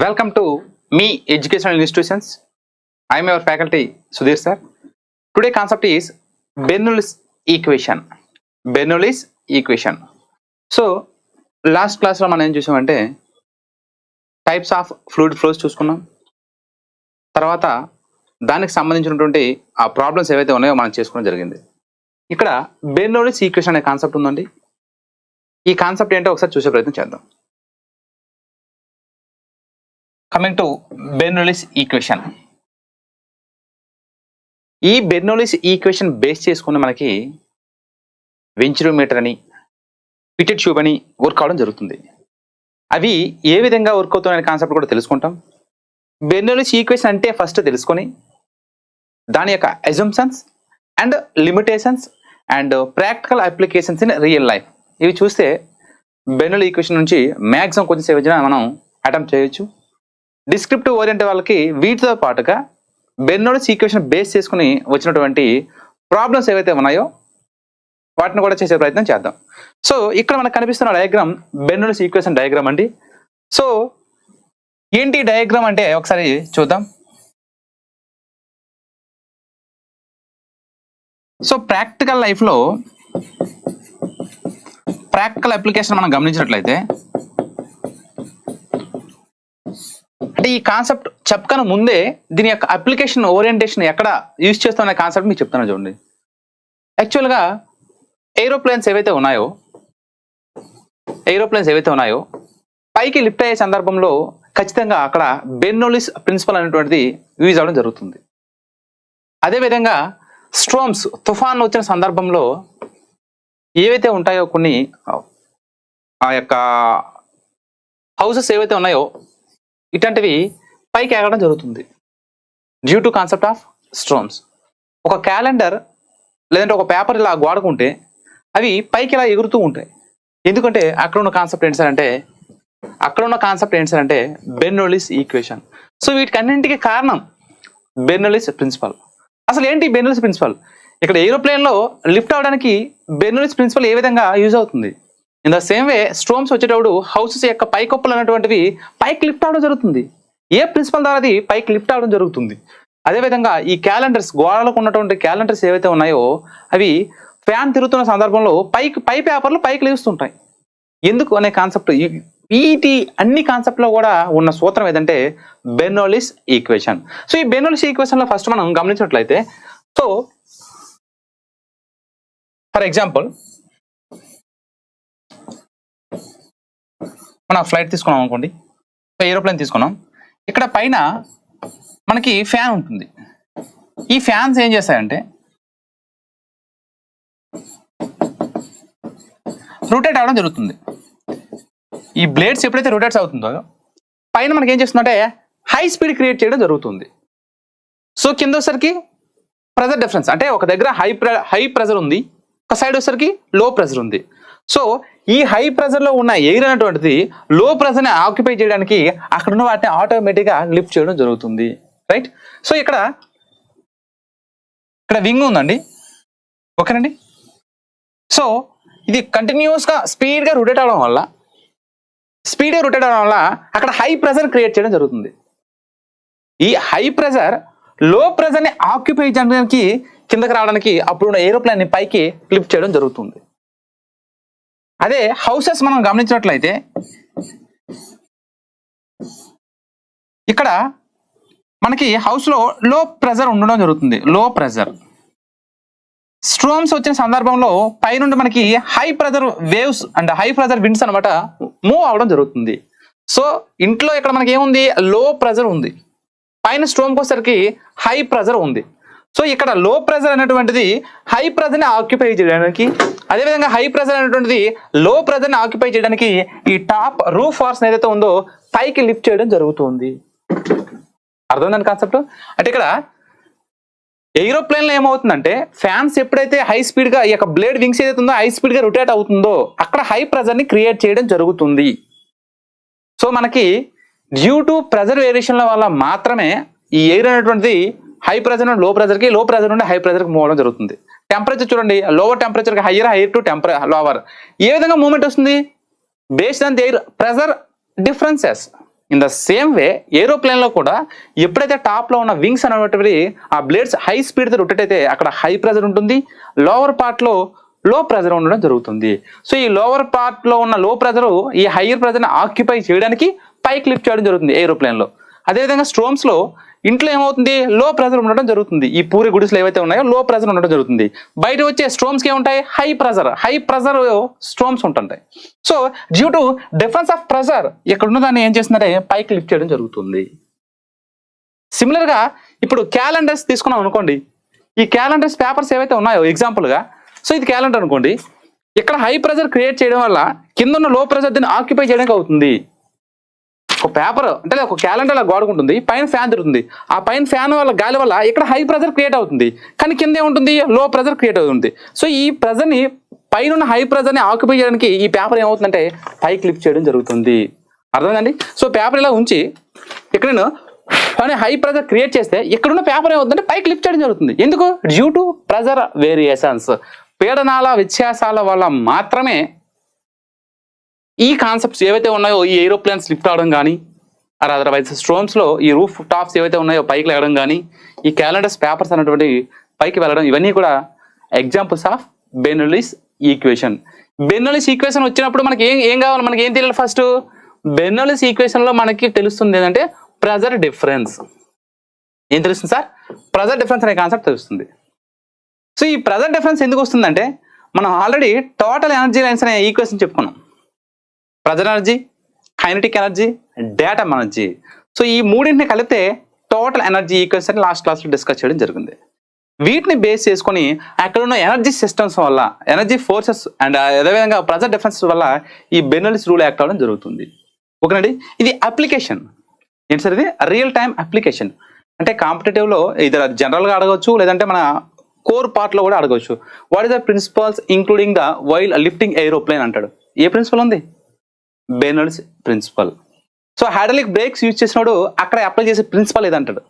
Welcome to Me Educational Institutions. I am your faculty Sudhir sir. Today concept is Bernoulli's equation. Bernoulli's equation. So last class లో మనం ఏం చూసామంటే types of fluid flows చూసుకున్నాం. తర్వాత దానికి సంబంధించినటువంటి ఆ ప్రాబ్లమ్స్ ఏవైతే ఉన్నాయో మనం చేసుకోవడం జరిగింది. ఇక్కడ బెర్నౌల్లిస్ ఈక్వేషన్ అనే కాన్సెప్ట్ ఉందండి. ఈ కాన్సెప్ట్ ఏంటో ఒకసారి చూసే ప్రయత్నం చేద్దాం. Coming to Bernoulli's equation. ఈ బెర్నౌల్లిస్ ఈక్వేషన్ బేస్ చేసుకుని మనకి వెంచురోమీటర్ అని పిటెట్ ట్యూబ్ అని వర్క్ అవడం జరుగుతుంది. అవి ఏ విధంగా వర్క్ అవుతున్నాయనే కాన్సెప్ట్ కూడా తెలుసుకుంటాం. బెర్నౌల్లిస్ ఈక్వేషన్ అంటే ఫస్ట్ తెలుసుకొని దాని యొక్క assumptions and limitations and practical applications in real life ఇవి చూస్తే బెర్నౌల్లి ఈక్వేషన్ నుంచి మ్యాక్సిమం కొంచెం సేవ మనం అటెంప్ట్ చేయొచ్చు. డిస్క్రిప్టివ్ ఓరియంట్ వాళ్ళకి వీటితో పాటుగా బెర్నౌల్లిస్ ఈక్వేషన్ బేస్ చేసుకుని వచ్చినటువంటి ప్రాబ్లమ్స్ ఏవైతే ఉన్నాయో వాటిని కూడా చేసే ప్రయత్నం చేద్దాం. సో ఇక్కడ మనకు కనిపిస్తున్న డయాగ్రామ్ బెర్నౌల్లిస్ ఈక్వేషన్ డయాగ్రామ్ అండి. సో ఏంటి డయాగ్రామ్ అంటే ఒకసారి చూద్దాం. సో ప్రాక్టికల్ లైఫ్లో ప్రాక్టికల్ అప్లికేషన్ మనం గమనించినట్లయితే అంటే ఈ కాన్సెప్ట్ చెప్పకనే ముందే దీని యొక్క అప్లికేషన్ ఓరియంటేషన్ ఎక్కడ యూజ్ చేస్తామనే కాన్సెప్ట్ మీకు చెప్తాను చూడండి. యాక్చువల్గా ఏరోప్లేన్స్ ఏవైతే ఉన్నాయో పైకి లిఫ్ట్ అయ్యే సందర్భంలో ఖచ్చితంగా అక్కడ బెర్నౌల్లిస్ ప్రిన్సిపల్ అనేటువంటిది యూజ్ అవ్వడం జరుగుతుంది. అదేవిధంగా స్ట్రోమ్స్ తుఫాన్ వచ్చిన సందర్భంలో ఏవైతే ఉంటాయో కొన్ని ఆ యొక్క హౌసెస్ ఏవైతే ఉన్నాయో ఇట్లాంటివి పైకి ఎగరడం జరుగుతుంది డ్యూ టు కాన్సెప్ట్ ఆఫ్ స్ట్రోమ్స్. ఒక క్యాలెండర్ లేదంటే ఒక పేపర్ ఇలా గోడకుంటే అవి పైకి ఇలా ఎగురుతూ ఉంటాయి. ఎందుకంటే అక్కడ ఉన్న కాన్సెప్ట్ ఏంటి సార్ అంటే బెర్నౌల్లిస్ ఈక్వేషన్. సో వీటికన్నింటికి కారణం బెర్నౌల్లిస్ ప్రిన్సిపల్. అసలు ఏంటి బెర్నౌల్లిస్ ప్రిన్సిపల్? ఇక్కడ ఏరోప్లేన్లో లిఫ్ట్ అవడానికి బెర్నౌల్లిస్ ప్రిన్సిపల్ ఏ విధంగా యూజ్ అవుతుంది? ఇన్ ద సేమ్ వే స్ట్రోమ్స్ వచ్చేటప్పుడు హౌసెస్ యొక్క పైకప్పులు అనేటువంటివి పైకి లిఫ్ట్ అవడం జరుగుతుంది. ఏ ప్రిన్సిపల్ ద్వారా అది పైకి లిఫ్ట్ అవడం జరుగుతుంది. అదేవిధంగా ఈ క్యాలెండర్స్ గోడలకు ఉన్నటువంటి క్యాలెండర్స్ ఏవైతే ఉన్నాయో అవి ఫ్యాన్ తిరుగుతున్న సందర్భంలో పై పేపర్లు పైకి లేస్తుంటాయి. ఎందుకు అనే కాన్సెప్ట్ వీటి అన్ని కాన్సెప్ట్లో కూడా ఉన్న సూత్రం ఏదంటే బెర్నౌల్లిస్ ఈక్వేషన్. సో ఈ బెర్నౌల్లిస్ ఈక్వేషన్లో ఫస్ట్ మనం గమనించినట్లయితే సో ఫర్ ఎగ్జాంపుల్ మనం ఫ్లైట్ తీసుకున్నాం అనుకోండి, ఏరోప్లేన్ తీసుకున్నాం. ఇక్కడ పైన మనకి ఫ్యాన్ ఉంటుంది. ఈ ఫ్యాన్స్ ఏం చేస్తాయంటే రొటేట్ అవ్వడం జరుగుతుంది. ఈ బ్లేడ్స్ ఎప్పుడైతే రొటేట్స్ అవుతుందో పైన మనకి ఏం చేస్తుందంటే హై స్పీడ్ క్రియేట్ చేయడం జరుగుతుంది. సో కింద వచ్చేసరికి ప్రెజర్ డిఫరెన్స్ అంటే ఒక దగ్గర హై ప్రెజర్ ఉంది, ఒక సైడ్ వచ్చేసరికి లో ప్రెజర్ ఉంది. సో ఈ హై ప్రెజర్ లో ఉన్న ఎయిర్ అనేటువంటిది లో ప్రెజర్ ని ఆక్యుపై చేయడానికి అక్కడ ఉన్న వాటిని ఆటోమేటిక్ గా లిఫ్ట్ చేయడం జరుగుతుంది. రైట్. సో ఇక్కడ వింగ్ ఉందండి, ఓకేనండి. సో ఇది కంటిన్యూస్ గా స్పీడ్ గా రొటేట్ అవడం వల్ల అక్కడ హై ప్రెజర్ క్రియేట్ చేయడం జరుగుతుంది. ఈ హై ప్రెజర్ లో ప్రెజర్ ని ఆక్యుపై చేయడానికి కిందకి రావడానికి అప్పుడు ఏరోప్లేన్ ని పైకి లిఫ్ట్ చేయడం జరుగుతుంది. అదే హౌసెస్ మనం గమనించినట్లయితే ఇక్కడ మనకి హౌస్ లో లో ప్రెజర్ ఉండడం జరుగుతుంది. లో ప్రెజర్ స్ట్రోమ్స్ వచ్చిన సందర్భంలో పైనుండి మనకి high pressure waves and high pressure winds అనమాట మూవ్ అవడం జరుగుతుంది. సో ఇంట్లో ఇక్కడ మనకి ఏముంది? లో ప్రెజర్ ఉంది. పైన స్ట్రోమ్కి వచ్చేసరికి హై ప్రెజర్ ఉంది. సో ఇక్కడ లో ప్రెజర్ అనేటువంటిది హై ప్రెజర్ని ఆక్యుపై చేయడానికి, అదేవిధంగా హై ప్రెజర్ అనేటువంటిది లో ప్రెజర్ని ఆక్యుపై చేయడానికి ఈ టాప్ రూఫ్ ఫోర్స్ ఏదైతే ఉందో పైకి లిఫ్ట్ చేయడం జరుగుతుంది. అర్థమైందని కాన్సెప్ట్? అంటే ఇక్కడ ఏరోప్లేన్ లో ఏమవుతుందంటే ఫ్యాన్స్ ఎప్పుడైతే హై స్పీడ్ గా ఈ యొక్క బ్లేడ్ వింగ్స్ ఏదైతే ఉందో హై స్పీడ్ గా రొటేట్ అవుతుందో అక్కడ హై ప్రెజర్ ని క్రియేట్ చేయడం జరుగుతుంది. సో మనకి డ్యూ టు ప్రెజర్ వేరియేషన్ల వల్ల మాత్రమే ఈ ఎయిర్ అనేటువంటిది హై ప్రెజర్ నుండి లో ప్రెజర్కి, లో ప్రెజర్ నుండి హై ప్రెజర్కి మూవ్ అవడం జరుగుతుంది. టెంపరేచర్ చూడండి, లోవర్ టెంపరేచర్కి హైయర్ టు లోవర్ ఏ విధంగా మూవ్మెంట్ వస్తుంది? Based on air pressure differences. In the same way aeroplane లో కూడా ఎప్పుడైతే టాప్ లో ఉన్న వింగ్స్ అనేటువంటివి ఆ బ్లేడ్స్ హై స్పీడ్ తో రొటేట్ అయితే అక్కడ హై ప్రెజర్ ఉంటుంది, లోవర్ పార్ట్ లో లో ప్రెజర్ ఉండడం జరుగుతుంది. సో ఈ లోవర్ పార్ట్ లో ఉన్న లో ప్రెజర్ ఈ హైయర్ ప్రెజర్ ని ఆక్యుపై చేయడానికి పైకి లిఫ్ట్ చేయడం జరుగుతుంది ఏరోప్లేన్ లో. అదేవిధంగా స్ట్రోమ్స్ లో ఇంట్లో ఏమవుతుంది, లో ప్రెజర్ ఉండడం జరుగుతుంది. ఈ పూరి గుడిసెలు ఏవైతే ఉన్నాయో లో ప్రెజర్ ఉండడం జరుగుతుంది. బయట వచ్చే స్ట్రోమ్స్ కి ఏముంటాయి, హై ప్రెజర్ స్ట్రోమ్స్ ఉంటుంటాయి. So due to difference of pressure ఇక్కడ ఉన్నదాన్ని ఏం చేస్తుందంటే పైకి లిఫ్ట్ చేయడం జరుగుతుంది. సిమిలర్ గా ఇప్పుడు క్యాలెండర్స్ తీసుకున్నాం అనుకోండి, ఈ క్యాలెండర్స్ పేపర్స్ ఏవైతే ఉన్నాయో ఎగ్జాంపుల్ గా, సో ఇది క్యాలెండర్ అనుకోండి, ఇక్కడ హై ప్రెజర్ క్రియేట్ చేయడం వల్ల కింద ఉన్న లో ప్రెజర్ దీన్ని ఆక్యుపై చేయడానికి అవుతుంది. ఒక పేపర్ అంటే ఒక క్యాలెండర్ అలా గోడకుంటుంది, పైన ఫ్యాన్ తిరుగుతుంది, ఆ పైన ఫ్యాన్ వల్ల గాలి వల్ల ఇక్కడ హై ప్రెజర్ క్రియేట్ అవుతుంది, కానీ కింద ఏముంటుంది, లో ప్రెజర్ క్రియేట్ అవుతుంది. సో ఈ ప్రెజర్ ని పైన ఉన్న హై ప్రెజర్ ని ఆక్యుపై చేయడానికి ఈ పేపర్ ఏమవుతుందంటే పైకి లిఫ్ట్ చేయడం జరుగుతుంది. అర్థమైందండి? సో పేపర్ ఇలా ఉంచి ఇక్కడ నేను హై ప్రెజర్ క్రియేట్ చేస్తే ఇక్కడున్న పేపర్ ఏమవుతుందంటే పైకి లిఫ్ట్ చేయడం జరుగుతుంది. ఎందుకు? డ్యూ టు ప్రెజర్ వేరియేషన్స్, పీడనాల వ్యత్యాసాల వల్ల మాత్రమే ఈ కాన్సెప్ట్స్ ఏవైతే ఉన్నాయో, ఈ ఏరోప్లేన్స్ లిఫ్ట్ అవడం కానీ, అదర్వైజ్ స్ట్రోమ్స్ లో ఈ రూఫ్ టాప్స్ ఏవైతే ఉన్నాయో పైకి వెళ్ళడం కానీ, ఈ క్యాలెండర్స్ పేపర్స్ అనేటువంటి పైకి వెళ్ళడం, ఇవన్నీ కూడా examples of Bernoulli's equation. Bernoulli's equation వచ్చినప్పుడు మనకి ఏం కావాలి, మనకి ఏం తెలియాలి? ఫస్ట్ బెర్నౌల్లీస్ ఈక్వేషన్ లో మనకి తెలుస్తుంది ఏంటంటే ప్రెజర్ డిఫరెన్స్. ఏం తెలుస్తుంది సార్? ప్రెజర్ డిఫరెన్స్ అనే కాన్సెప్ట్ తెలుస్తుంది. సో ఈ ప్రెజర్ డిఫరెన్స్ ఎందుకు వస్తుందంటే మనం ఆల్రెడీ టోటల్ ఎనర్జీ లైన్స్ అనే ఈక్వేషన్ చెప్పుకున్నాం. Pressure energy, kinetic energy, datum energy. So ఈ మూడింటిని కలిపితే టోటల్ ఎనర్జీ ఈక్వేషన్ లాస్ట్ క్లాస్లో డిస్కస్ చేయడం జరిగింది. వీటిని బేస్ చేసుకొని అక్కడ ఉన్న ఎనర్జీ సిస్టమ్స్ వల్ల, ఎనర్జీ ఫోర్సెస్ అండ్ అదేవిధంగా ప్రెజర్ డిఫరెన్స్ వల్ల ఈ బెర్నౌల్లీస్ రూల్ యాక్ట్ అవ్వడం జరుగుతుంది. ఓకేనండి? ఇది అప్లికేషన్. ఏంటి సార్ ఇది? Real time application. అంటే కాంపిటేటివ్ లో ఇది జనరల్ గా అడగవచ్చు, లేదంటే మన కోర్ పార్ట్ లో కూడా అడగవచ్చు. What is the principles including the while lifting aeroplane అంటాడు. ఏ ప్రిన్సిపల్ ఉంది? Bernoulli's principle. So hydraulic brakes use చేసినప్పుడు అక్కడ అప్లై చేసే ప్రిన్సిపల్ ఏదంటాడు,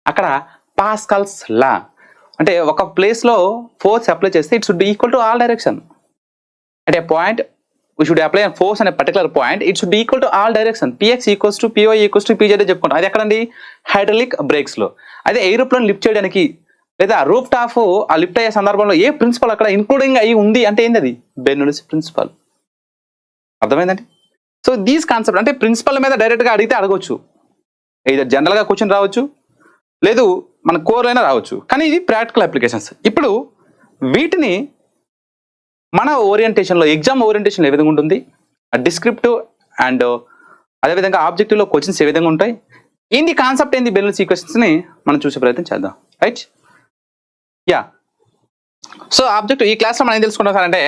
అక్కడ పాస్కల్స్ లా. అంటే ఒక ప్లేస్ లో ఫోర్స్ అప్లై చేస్తే it should be equal to all direction. అంటే point we should apply a force on a particular point, it should be equal to all direction. Px equals to Py equals to Pz చెప్పుకుంటాం. అది ఎక్కడండి? Hydraulic breaks లో. అదే aeroplane lift చేయడానికి లేదా roof top ఆ lift అయ్యే సందర్భంలో ఏ ప్రిన్సిపల్ అక్కడ ఇన్క్లూడింగ్ అయ్యి ఉంది అంటే ఏంది? అది బెర్నౌల్లీస్ ప్రిన్సిపల్. అర్థమైందండి? సో దీస్ కాన్సెప్ట్ అంటే ప్రిన్సిపల్ మీద డైరెక్ట్ గా అడిగితే అడగవచ్చు, ఇది జనరల్ గా క్వశ్చన్ రావచ్చు, లేదు మన కోర్ అయినా రావచ్చు, కానీ ఇది ప్రాక్టికల్ అప్లికేషన్స్. ఇప్పుడు వీటిని మన ఓరియంటేషన్లో, ఎగ్జామ్ ఓరియంటేషన్ ఏ విధంగా ఉంటుంది, డిస్క్రిప్టివ్ అండ్ అదేవిధంగా ఆబ్జెక్టివ్లో క్వశ్చన్స్ ఏ విధంగా ఉంటాయి, ఏంది కాన్సెప్ట్ ఏంది బెర్నౌల్లీస్ ఈక్వేషన్స్ ని మనం చూసే ప్రయత్నం చేద్దాం. రైట్? యా. సో ఆబ్జెక్టివ్ ఈ క్లాస్లో మనం ఏం తెలుసుకుంటాం సార్ అంటే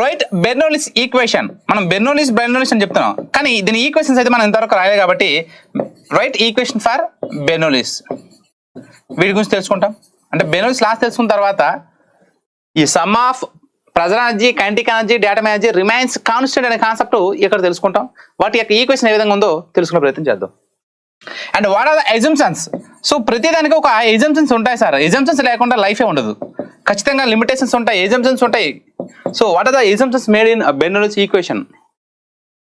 రైట్ బెర్నౌల్లీస్ ఈక్వేషన్. మనం బెర్నౌల్లీస్ అని చెప్తున్నాం, కానీ దీని ఈక్వేషన్స్ అయితే మనం ఇంతవరకు రాయలేదు కాబట్టి రైట్ ఈక్వేషన్ ఫర్ బెర్నౌల్లీస్ వీటి గురించి తెలుసుకుంటాం. అంటే బెర్నౌల్లీస్ లాస్ట్ తెలుసుకున్న తర్వాత ఈ some of pressure energy, kinetic energy, datum energy remains constant అనే కాన్సెప్ట్ ఇక్కడ తెలుసుకుంటాం. వాటి యొక్క ఈక్వేషన్ ఏ విధంగా ఉందో తెలుసుకునే ప్రయత్నం చేద్దాం. And what are the assumptions? So ప్రతిదానికి ఒక ఎజంప్షన్స్ ఉంటాయి సార్. ఎజంప్షన్స్ లేకుండా లైఫే ఉండదు. ఖచ్చితంగా లిమిటేషన్స్ ఉంటాయి, ఎజంప్షన్స్ ఉంటాయి. So what are the assumptions made in Bernoulli's equation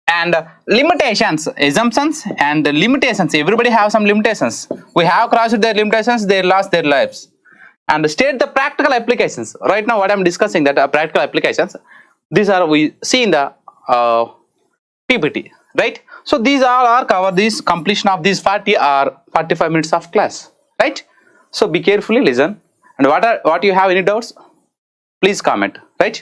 and limitations? Assumptions and limitations, everybody have some limitations. We have crossed their limitations, they lost their lives. And state the practical applications. Right now what I'm discussing that practical applications, these are we see in the PPT, right? So these all are cover this completion of these 40 or 45 minutes of class, right? So be carefully listen, and what you have any doubts, please comment, right?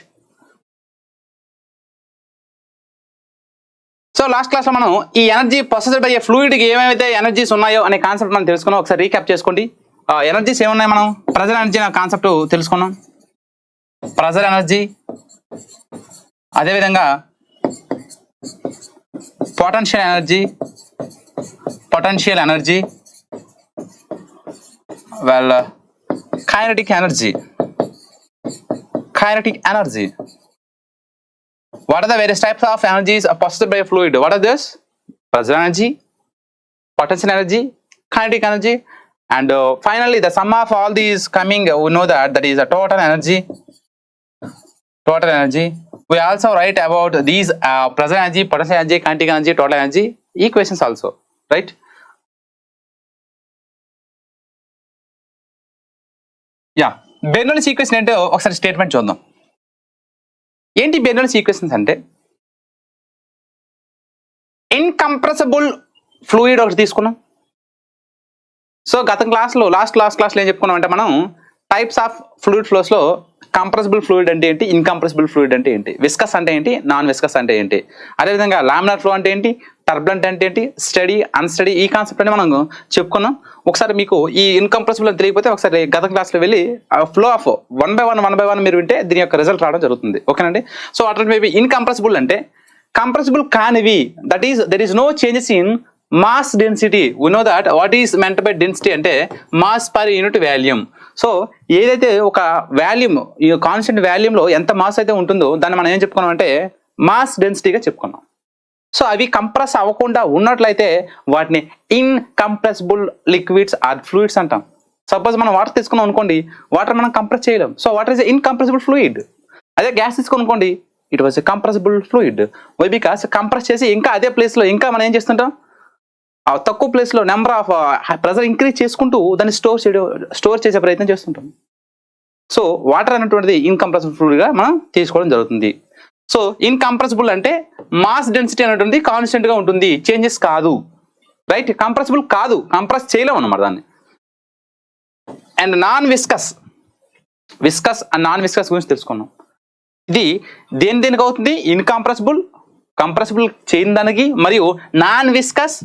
So last క్లాస్లో మనం ఈ energy possessed by a ఫ్లూయిడ్కి ఏమేమైతే energies ఉన్నాయో అనే concept మనం తెలుసుకున్నాం. ఒకసారి రీక్యాప్ చేసుకోండి. ఎనర్జీస్ ఏమున్నాయి? మనం ప్రెజర్ ఎనర్జీ అనే కాన్సెప్ట్ తెలుసుకున్నాం. ప్రెజర్ ఎనర్జీ, అదేవిధంగా potential energy, well kinetic energy. What are the various types of energies possessed by a fluid? What are this? Pressure energy, potential energy, kinetic energy, and finally the sum of all these coming, we know that is a total energy. We also write about these pressure energy, potential energy, kinetic energy, total energy. Equations also, right? Yeah, Bernoulli's equation ఏంటో ఒకసారి statement చూద్దాం. ఏంటి Bernoulli's equations అంటే, incompressible fluid ఒకటి తీసుకున్నాం. So గత క్లాస్లో last క్లాస్లో ఏం చెప్పుకున్నాం అంటే మనం టైప్స్ ఆఫ్ ఫ్లూయిడ్ ఫ్లోస్లో కంప్రెసిబుల్ ఫ్లూయిడ్ అంటే ఏంటి, ఇన్కంప్రెసిబుల్ ఫ్లూయిడ్ అంటే ఏంటి, విస్కస్ అంటే ఏంటి, నాన్ విస్కస్ అంటే ఏంటి, అదేవిధంగా లామినార్ ఫ్లో అంటే ఏంటి, టర్బులెంట్ అంటే ఏంటి, స్టడీ అన్స్టడీ, ఈ కాన్సెప్ట్ అని మనం చెప్పుకున్నాం. ఒకసారి మీకు ఈ ఇన్కంప్రెసిబుల్ అని తెలియకపోతే ఒకసారి గత క్లాస్లో వెళ్ళి flow of one by one మీరు వింటే దీని యొక్క రిజల్ట్ రావడం జరుగుతుంది. ఓకేనండి. సో అట్లా మేబీ ఇన్కంప్రెసిబుల్ అంటే కంప్రెసిబుల్ కానివి, that is there is no changes in mass density. We know that what is meant by density అంటే mass per unit volume. So ఏదైతే ఒక వాల్యూమ్, ఈ కాన్స్టెంట్ వాల్యూమ్లో ఎంత మాస్ అయితే ఉంటుందో దాన్ని మనం ఏం చెప్పుకున్నాం అంటే మాస్ డెన్సిటీగా చెప్పుకున్నాం. సో అవి కంప్రెస్ అవ్వకుండా ఉన్నట్లయితే వాటిని ఇన్కంప్రెసిబుల్ లిక్విడ్స్ ఆర్ ఫ్లూయిడ్స్ అంటాం. సపోజ్ మనం వాటర్ తీసుకున్నాం అనుకోండి, వాటర్ మనం కంప్రెస్ చేయలేం. So water is incompressible fluid. అదే గ్యాస్ తీసుకుని అనుకోండి, it was a compressible fluid. Why because compress చేసి ఇంకా అదే ప్లేస్లో ఇంకా మనం ఏం చేస్తుంటాం, తక్కువ ప్లేస్లో నెంబర్ ఆఫ్ ప్రెజర్ ఇంక్రీజ్ చేసుకుంటూ దాన్ని స్టోర్ చేసే ప్రయత్నం చేస్తుంటాం. సో వాటర్ అనేటువంటిది ఇన్కంప్రెసిబుల్ ఫ్లూయిడ్గా మనం తీసుకోవడం జరుగుతుంది. సో ఇన్కంప్రెసిబుల్ అంటే మాస్ డెన్సిటీ అనేటువంటి కాన్స్టెంట్గా ఉంటుంది, చేంజెస్ కాదు, రైట్? కంప్రెసిబుల్ కాదు, కంప్రెస్ చేయలేము అన్నమాట దాన్ని. And non viscous and non viscous గురించి తెలుసుకున్నాం. ఇది దేనికి అవుతుంది, ఇన్కంప్రెసిబుల్, కంప్రెసిబుల్ చేయని దానికి, మరియు నాన్ విస్కస్,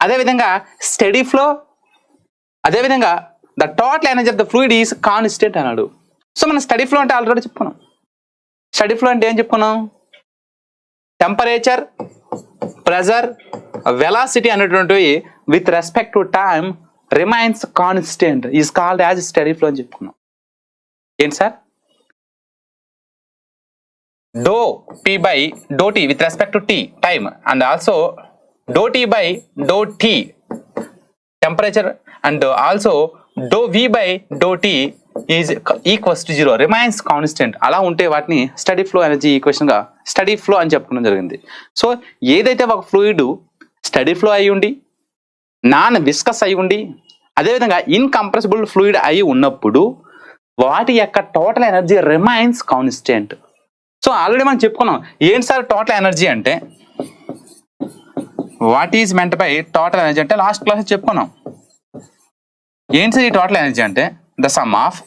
అదేవిధంగా స్టడీ ఫ్లో, అదేవిధంగా the total energy of the fluid is constant అన్నాడు. సో మనం స్టడీ ఫ్లో అంటే ఆల్రెడీ చెప్పుకున్నాం. స్టడీ ఫ్లో అంటే ఏం చెప్పుకున్నాం, టెంపరేచర్, ప్రెజర్, వెలాసిటీ అనేటువంటివి with respect to time remains constant is called as steady flow అని చెప్పుకున్నాం. ఏంటి sir, do P by do T with respect to T time and also do T by do T temperature and also do v by do t is equals to 0 remains constant. అలా ఉంటే వాటిని steady flow energy ఈక్వేషన్గా steady flow అని చెప్పుకోవడం జరిగింది. So ఏదైతే ఒక fluid study flow అయి ఉండి, నాన్ విస్కస్ అయి ఉండి, అదేవిధంగా ఇన్కంప్రెసిబుల్ ఫ్లూయిడ్ అయి ఉన్నప్పుడు వాటి యొక్క total energy remains constant. So already మనం చెప్పుకున్నాం ఏంటి సార్ టోటల్ ఎనర్జీ అంటే, what is meant by total energy అంటే లాస్ట్ క్లాస్ చెప్పుకున్నాం. ఏంటి సార్ ఈ టోటల్ ఎనర్జీ అంటే the sum of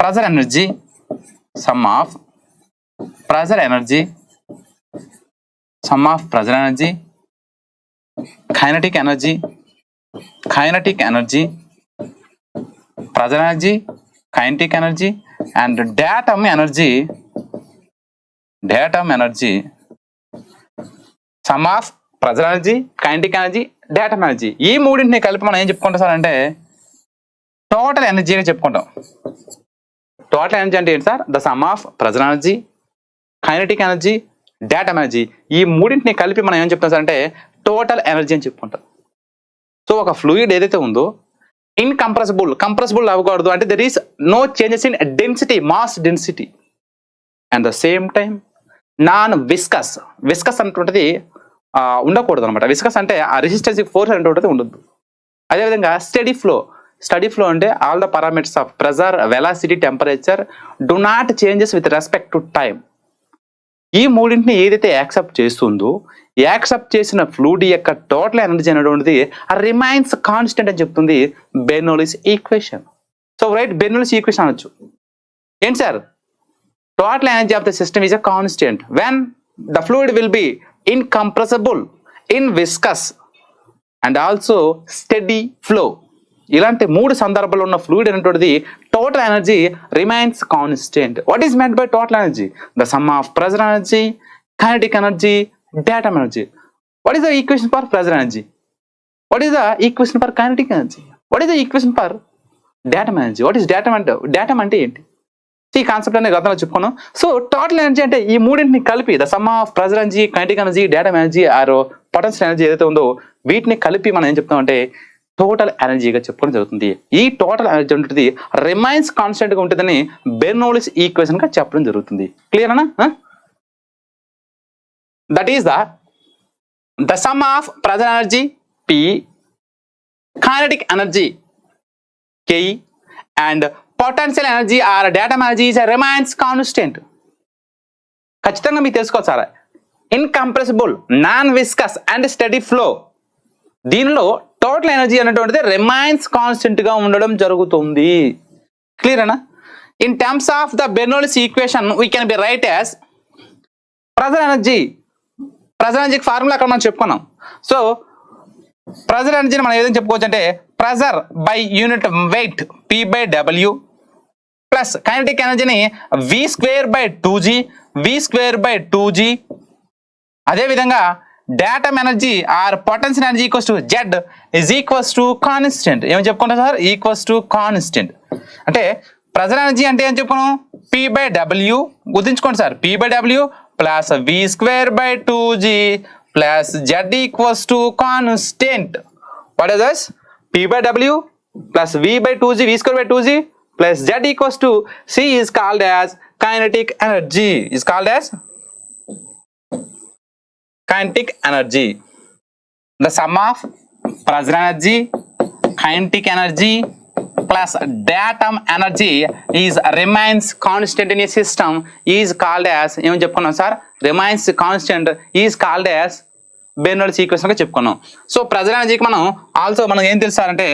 pressure energy, some of pressure energy, kinetic energy, pressure energy, kinetic energy and datum energy, some of pressure energy, kinetic energy, datum energy. ఈ మూడింటిని కలిపి మనం ఏం చెప్పుకుంటాం సార్ అంటే టోటల్ ఎనర్జీగా చెప్పుకుంటాం. టోటల్ ఎనర్జీ అంటే ఏంటి sir, the sum of pressure energy, kinetic energy, datum energy. ఈ మూడింటిని కలిపి మనం ఏం చెప్తాం సార్ అంటే టోటల్ ఎనర్జీ అని చెప్పుకుంటాం. సో ఒక ఫ్లూయిడ్ ఏదైతే ఉందో కంప్రెసిబుల్ అవ్వకూడదు అంటే there is no changes in density, mass density, and the same time non viscous అనేటువంటిది ఉండకూడదు అనమాట. విస్కస్ అంటే ఆ రెసిస్టెన్స్ ఫోర్స్ అనేటువంటిది ఉండదు. అదేవిధంగా స్టడీ ఫ్లో అంటే all the parameters of pressure, velocity, temperature do not changes with respect to time. ఈ మూడింటిని ఏదైతే యాక్సెప్ట్ చేస్తుందో, యాక్సెప్ట్ చేసిన ఫ్లూయిడ్ యొక్క టోటల్ ఎనర్జీ అనేటువంటిది రిమైన్స్ కాన్స్టెంట్ అని చెప్తుంది Bernoulli's equation. So right, Bernoulli's equation అనొచ్చు. ఏంటి sir, total energy of the system is a constant when the fluid will be incompressible, in viscous and also steady flow. ఇలాంటి మూడు సందర్భాల్లో ఉన్న fluid అనేటువంటిది total energy remains constant. What is meant by total energy, the sum of pressure energy, kinetic energy, datum energy. What is the equation for pressure energy, what is the equation for kinetic energy, what is the equation for datum energy, what is datum అంటే ఏంటి, ఈ concept అనేది గతంలో చెప్పుకున్నాం. So total energy అంటే ఈ మూడింటిని కలిపి the sum of pressure energy, kinetic energy, datum energy or potential energy ఏదైతే ఉందో వీటిని కలిపి మనం ఏం చెప్తామంటే టోటల్ ఎనర్జీగా చెప్పుకోవడం జరుగుతుంది. ఈ టోటల్ ఎనర్జీ ఉంటుంది రిమైన్స్ కాన్స్టెంట్గా ఉంటుందని బెర్నౌలీస్ ఈక్వేషన్గా చెప్పడం జరుగుతుంది. క్లియర్ అనా? that is the sum of present energy P, kinetic energy K, and potential energy or datum energy remains constant. ఖచ్చితంగా మీకు తెలుసుకోవచ్చు sir, incompressible, non viscous and steady flow, దీనిలో టోటల్ ఎనర్జీ అనేటువంటిది రిమైన్స్ కాన్స్టెంట్ గా ఉండడం జరుగుతుంది. Clear అనా? In terms of the Bernoulli's equation we can be write as pressure ఎనర్జీకి ఫార్ములా అక్కడ మనం చెప్పుకున్నాం. సో ప్రెజర్ ఎనర్జీని మనం ఏదైనా చెప్పుకోవచ్చు అంటే pressure by unit weight P/W plus kinetic ఎనర్జీని V²/2G. అదేవిధంగా datum energy or potential energy equals to Z is equals to constant. ఏమని చెప్పుకుంటాం సార్? Equals to constant. అంటే ప్రెజర్ ఎనర్జీ అంటే ఏం చెప్పుకున్నాం? P/W, గుర్తుంచుకోండి sir, P/W plus V²/2G plus Z equals to constant. What is this? P/W plus V/2G, V²/2G plus Z equals to C is called as kinetic energy. The sum of pressure energy, kinetic energy plus datum energy is remains constant in a system is called as, ఏమని చెప్పుకున్నాం sir? remains constant is called as Bernoulli's equation గా చెప్పుకున్నాం. So pressure ఎనర్జీకి మనం ఏం తెలుసారంటే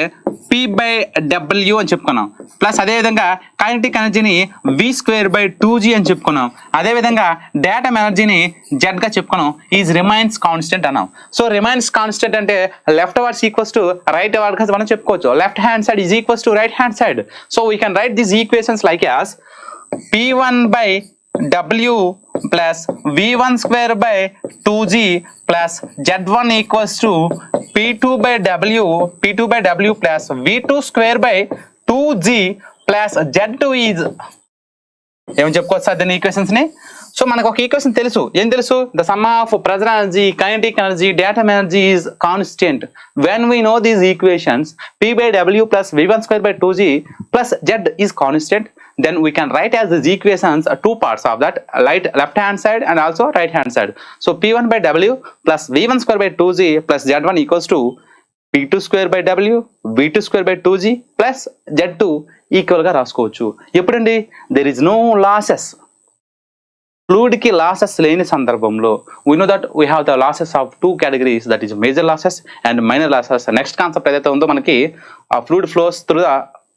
P/W అని చెప్పుకున్నాం. Plus అదేవిధంగా కైనెటిక్ ఎనర్జీని V²/2G అని చెప్పుకున్నాం. అదేవిధంగా డేటమ్ ఎనర్జీని Z గా చెప్పుకున్నాం. ఈజ్ రిమైన్స్ కాన్స్టెంట్ అన్నాం. సో రిమైన్స్ కాన్స్టెంట్ అంటే left words equals to right words మనం చెప్పుకోవచ్చు. Left hand side is equals to right hand side. So we can write these equations like as P1/W plus V1²/2G plus Z1 equals to P2/W plus V2²/2G plus Z2 is, ఏమని చెప్పుకోవచ్చు sir దీని equations ని? So మనకు ఒక equation తెలుసు. ఏం తెలుసు? The sum of pressure energy, kinetic energy, datum energy is constant. When we know these equations P/W plus V1²/2G plus Z is constant, then we can write as these equations two parts of that, left hand side and also right hand side. So P1/W plus V1²/2G plus Z1 equals to P2²/W V2²/2G plus Z2 equal గా రాసుకోవచ్చు. ఎప్పుడండి? there is no losses. Fluid కి losses లేని సందర్భంలో we know that we have the losses of two categories, that is major losses and minor losses. Next concept ఏదైతే ఉందో మనకి ఆ fluid flows through the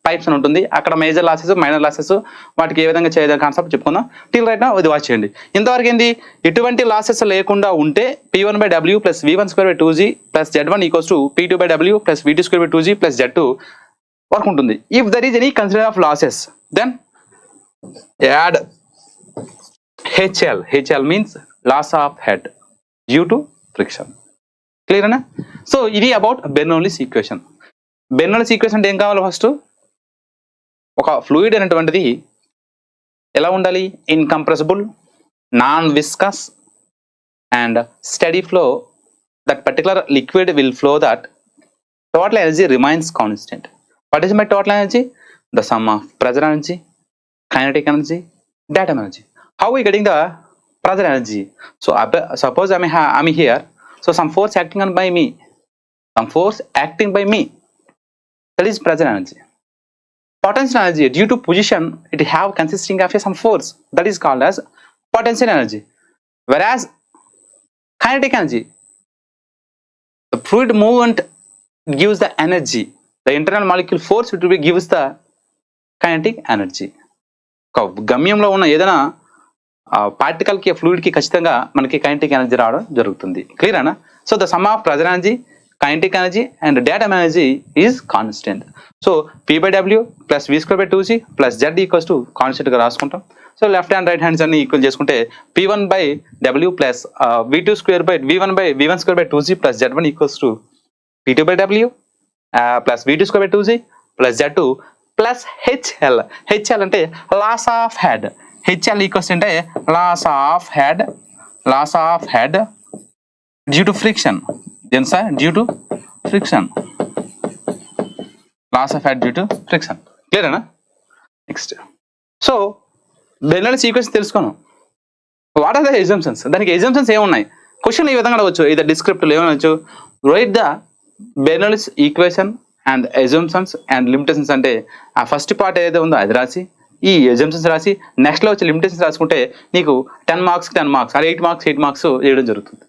pipes అని ఉంటుంది, అక్కడ మేజర్ లాసెస్, మైనర్ లాసెస్, వాటికి ఏ విధంగా చేయడం కాన్సెప్ట్ చెప్పుకుందాం. టిల్ రైట్ నౌ ఇది వాచ్ చేయండి. ఇంతవరకు ఏంటి? ఎటువంటి లాసెస్ లేకుండా ఉంటే P1/W plus V1²/2G plus Z1 equals to P2/W plus V2²/2G plus Z2 work ఉంటుంది. If there is any consider of losses then add HL means loss of head due to friction. Clear అనా? So ఇది about Bernoulli's equation. Bernoulli's equation అంటే ఏం కావాలి? First ఒక fluid అనేటువంటిది ఎలా ఉండాలి? Incompressible, non viscous and steady flow. That particular liquid will flow that total energy remains constant. What is my total energy? The sum of pressure energy, kinetic energy, datum energy. How are we getting the pressure energy? So suppose I'm here, so some force acting by me, that is pressure energy. Potential energy, due to position, it have consisting of some force, that is called as potential energy. Whereas kinetic energy, the fluid movement gives the energy, the internal molecule force it will gives the kinetic energy. గమ్యంలో ఉన్న ఏదైనా particle కి fluid కి ఖచ్చితంగా మనకి kinetic energy రావడం జరుగుతుంది. Clear అనా? So the sum of pressure energy, kinetic energy and datum energy is constant. So P/W plus V²/2G plus Z equals to constant గా రాసుకుంటాం. So left hand right hands అన్ని equal చేసుకుంటే P1/W plus V1²/2G plus Z1 equals to P2/W plus V2²/2G plus Z2 plus HL అంటే loss of head. HL equals అంటే loss of head due to friction. దేని sir? Due to friction. Loss of head due to friction. క్లియరేనా? Next, so Bernoulli's equation తెలుసుకోను. What are the exemptions? దానికి exemptions ఏమున్నాయి? Question ఈ విధంగా అడగవచ్చు. ఇది డిస్క్రిప్టివ్ ఏమనొచ్చు, write the Bernoulli's equation and assumptions and limitations అంటే ఆ ఫస్ట్ పార్ట్ ఏదైతే ఉందో అది రాసి, ఈ అజంప్షన్స్ రాసి, నెక్స్ట్లో వచ్చి లిమిటేషన్స్ రాసుకుంటే నీకు 10 మార్క్స్ 10 మార్క్స్, అది 8 మార్క్స్ 8 మార్క్స్ వేయడం జరుగుతుంది.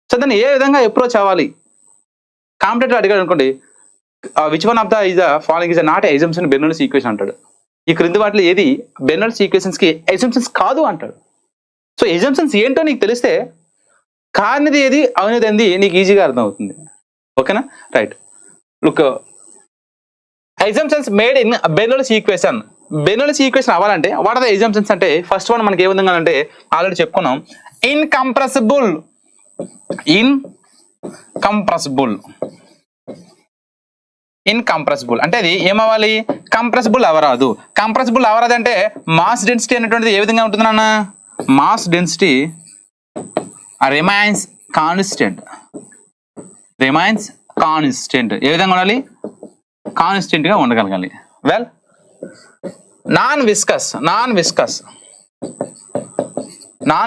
సో దాన్ని ఏ విధంగా అప్రోచ్ అవ్వాలి, కాంపిటేటర్ అడిగాడు అనుకోండి, which one of the is following is not assumption Bernoulli's equation అంటాడు. ఈ క్రింది వాటిలో ఏది బెర్నౌల్లిస్ ఈక్వేషన్స్ కి అజంప్షన్స్ కాదు అంటాడు. సో అజంప్షన్స్ ఏంటో నీకు తెలిస్తే కానిది ఏది అవునది ఏంది నీకు ఈజీగా అర్థం అవుతుంది. ఓకేనా, right. Look, assumptions made in Bernoulli's equation. Bernoulli's equation అవ్వాలంటే వాట్ ఆర్ ద అజంప్షన్స్ అంటే ఫస్ట్ వన్ మనకి ఏ విధంగా అంటే ఆల్రెడీ చెప్పుకున్నాం, ఇన్కంప్రెసిబుల్. ఇన్కంప్రెసిబుల్ అంటే అది ఏమవ్వాలి, కంప్రెసిబుల్ అవ్వరాదు. కంప్రెసిబుల్ అవ్వరాదు అంటే మాస్ డెన్సిటీ అనేటువంటిది ఏ విధంగా ఉంటుంది నాన్న, మాస్ డెన్సిటీ రిమైన్స్ కాన్స్టెంట్. ఏ విధంగా ఉండాలి, కాన్స్టెంట్ గా ఉండగలగాలి. వెల్, నాన్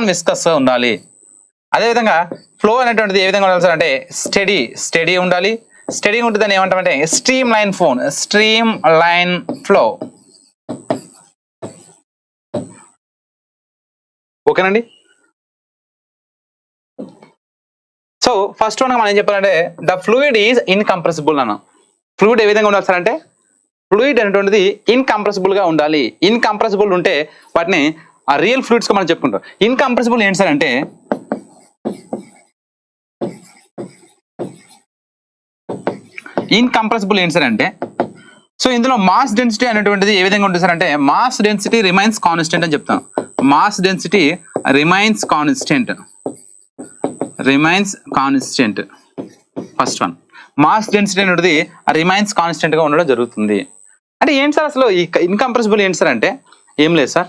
విస్కస్ ఉండాలి. అదేవిధంగా ఫ్లో అనేటువంటిది ఏ విధంగా ఉండాలి సార్ అంటే స్టడీ ఉండాలి. స్టడీ ఉంటుందని ఏమంటామంటే స్ట్రీమ్ లైన్ ఫ్లో. ఓకేనండి. సో ఫస్ట్ వన్ మనం ఏం చెప్పాలంటే ద ఫ్లూయిడ్ ఈజ్ ఇన్కంప్రెసిబుల్ అన్న. ఫ్లూయిడ్ ఏ విధంగా ఉండాలి సార్ అంటే ఫ్లూయిడ్ అనేటువంటిది ఇన్కంప్రెసిబుల్ గా ఉండాలి. ఇన్కంప్రెసిబుల్ ఉంటే వాటిని ఆ రియల్ ఫ్లూయిడ్స్ గా మనం చెప్పుకుంటాం. ఇన్కంప్రెసిబుల్ ఏంటి సార్ అంటే సో ఇందులో మాస్ డెన్సిటీ అనేటువంటిది ఏ విధంగా ఉంటుంది సార్ అంటే మాస్ డెన్సిటీ రిమైన్స్ కాన్స్టెంట్ అని చెప్తాం. Mass density remains constant. First one mass density అనేది రిమైన్స్ కాన్స్టెంట్ గా ఉండడం జరుగుతుంది. అంటే ఏంటి సార్ అసలు ఈ ఇన్కంప్రెసిబుల్ ఏంటి సార్ అంటే ఏం లేదు సార్,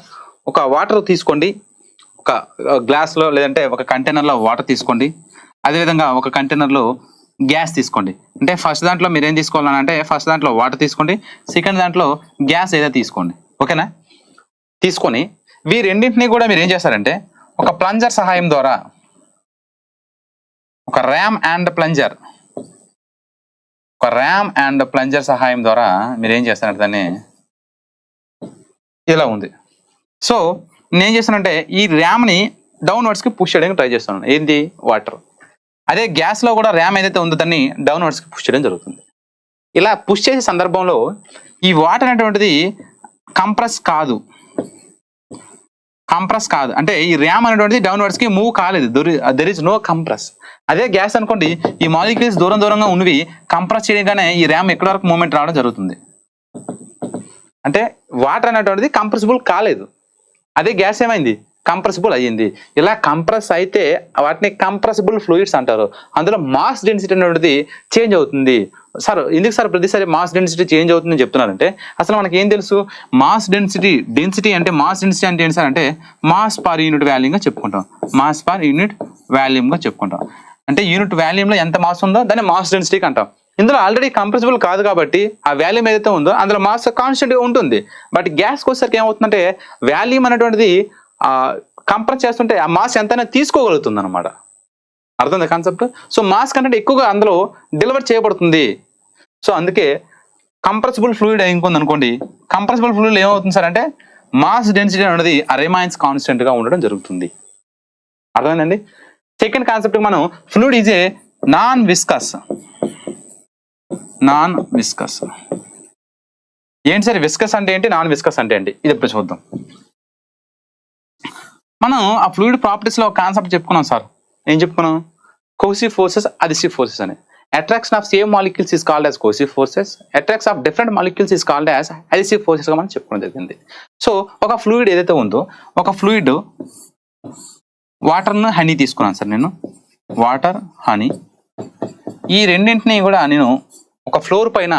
ఒక వాటర్ తీసుకోండి, ఒక గ్లాస్లో లేదంటే ఒక కంటైనర్లో వాటర్ తీసుకోండి, అదేవిధంగా ఒక కంటైనర్లో గ్యాస్ తీసుకోండి. అంటే ఫస్ట్ దాంట్లో మీరు ఏం తీసుకోవాలని అంటే ఫస్ట్ దాంట్లో వాటర్ తీసుకోండి, సెకండ్ దాంట్లో గ్యాస్ ఏదో తీసుకోండి. ఓకేనా, తీసుకొని ఈ రెండింటినీ కూడా మీరు ఏం చేస్తారంటే ఒక ప్లంజర్ సహాయం ద్వారా, ఒక ర్యామ్ అండ్ ప్లంజర్ సహాయం ద్వారా మీరు ఏం చేస్తారంటే దాన్ని ఇలా ఉంది. సో నేను చేస్తానంటే ఈ ర్యామ్ని డౌన్వర్డ్స్ కి పుష్ చేయడానికి ట్రై చేస్తున్నాను. ఏంది, వాటర్. అదే గ్యాస్ లో కూడా ర్యామ్ ఏదైతే ఉందో దాన్ని డౌన్వర్డ్స్ కి పుష్ చేయడం జరుగుతుంది. ఇలా పుష్ చేసే సందర్భంలో ఈ వాటర్ అనేటువంటిది కంప్రెస్ కాదు. అంటే ఈ ర్యామ్ అనేటువంటిది డౌన్వర్డ్స్ కి మూవ్ కాలేదు. There is no compress. అదే గ్యాస్ అనుకోండి, ఈ మాలిక్యూల్స్ దూరంగా ఉన్నవి కంప్రెస్ చేయగానే ఈ ర్యామ్ ఎక్కడి వరకు మూవ్మెంట్ రావడం జరుగుతుంది. అంటే వాటర్ అనేటువంటిది కంప్రెసిబుల్ కాలేదు, అదే గ్యాస్ ఏమైంది, కంప్రెసిబుల్ అయ్యింది. ఇలా కంప్రెస్ అయితే వాటిని కంప్రెసిబుల్ ఫ్లూయిడ్స్ అంటారు. అందులో మాస్ డెన్సిటీ అనేటువంటిది చేంజ్ అవుతుంది. సార్ ఎందుకు సార్ ప్రతిసారి మాస్ డెన్సిటీ చేంజ్ అవుతుందని చెప్తున్నారంటే అసలు మనకి ఏం తెలుసు, మాస్ డెన్సిటీ అంటే ఏంటి సార్ అంటే మాస్ పర్ యూనిట్ వాల్యూమ్గా చెప్పుకుంటాం. అంటే యూనిట్ వాల్యూమ్లో ఎంత మాస్ ఉందో దాన్ని మాస్ డెన్సిటీకి అంటాం. ఇందులో ఆల్రెడీ కంప్రెసిబుల్ కాదు కాబట్టి ఆ వాల్యూమ్ ఏదైతే ఉందో అందులో మాస్ కాన్స్టెంట్ గా ఉంటుంది. బట్ గ్యాస్కి వచ్చేసరికి ఏమవుతుందంటే వాల్యూమ్ అనేటువంటిది కంప్రెస్ చేస్తుంటే ఆ మాస్ ఎంతైనా తీసుకోగలుగుతుంది అనమాట. అర్థం కాన్సెప్ట్. సో మాస్ కంటెంట్ ఎక్కువగా అందులో డెలివర్ చేయబడుతుంది. సో అందుకే కంప్రెసిబుల్ ఫ్లూయిడ్ ఇంకొంది అనుకోండి, కంప్రెసిబుల్ ఫ్లూయిడ్ ఏమవుతుంది సార్ అంటే మాస్ డెన్సిటీ అనేది రిమైన్స్ కాన్స్టెంట్ గా ఉండడం జరుగుతుంది. అర్థమైందండి. సెకండ్ కాన్సెప్ట్ మనం fluid is a non viscous. ఏంటి సార్ విస్కస్ అంటే ఏంటి, నాన్ విస్కస్ అంటే ఏంటి, ఇది ఎప్పుడు చూద్దాం. మనం ఆ ఫ్లూయిడ్ ప్రాపర్టీస్ లో కాన్సెప్ట్ చెప్పుకున్నాం సార్. ఏం చెప్పుకున్నాం, కోసివ్ ఫోర్సెస్, అడిసివ్ ఫోర్సెస్ అని. Attraction of same molecules is called as కోసివ్ forces, attraction of different molecules is called as adhesive forces గా మనం చెప్పుకోవడం జరిగింది. సో ఒక ఫ్లూయిడ్ ఏదైతే ఉందో, ఒక ఫ్లూయిడ్ వాటర్ను హనీ తీసుకున్నాను సార్ నేను, వాటర్ హనీ, ఈ రెండింటినీ కూడా నేను ఒక ఫ్లోర్ పైన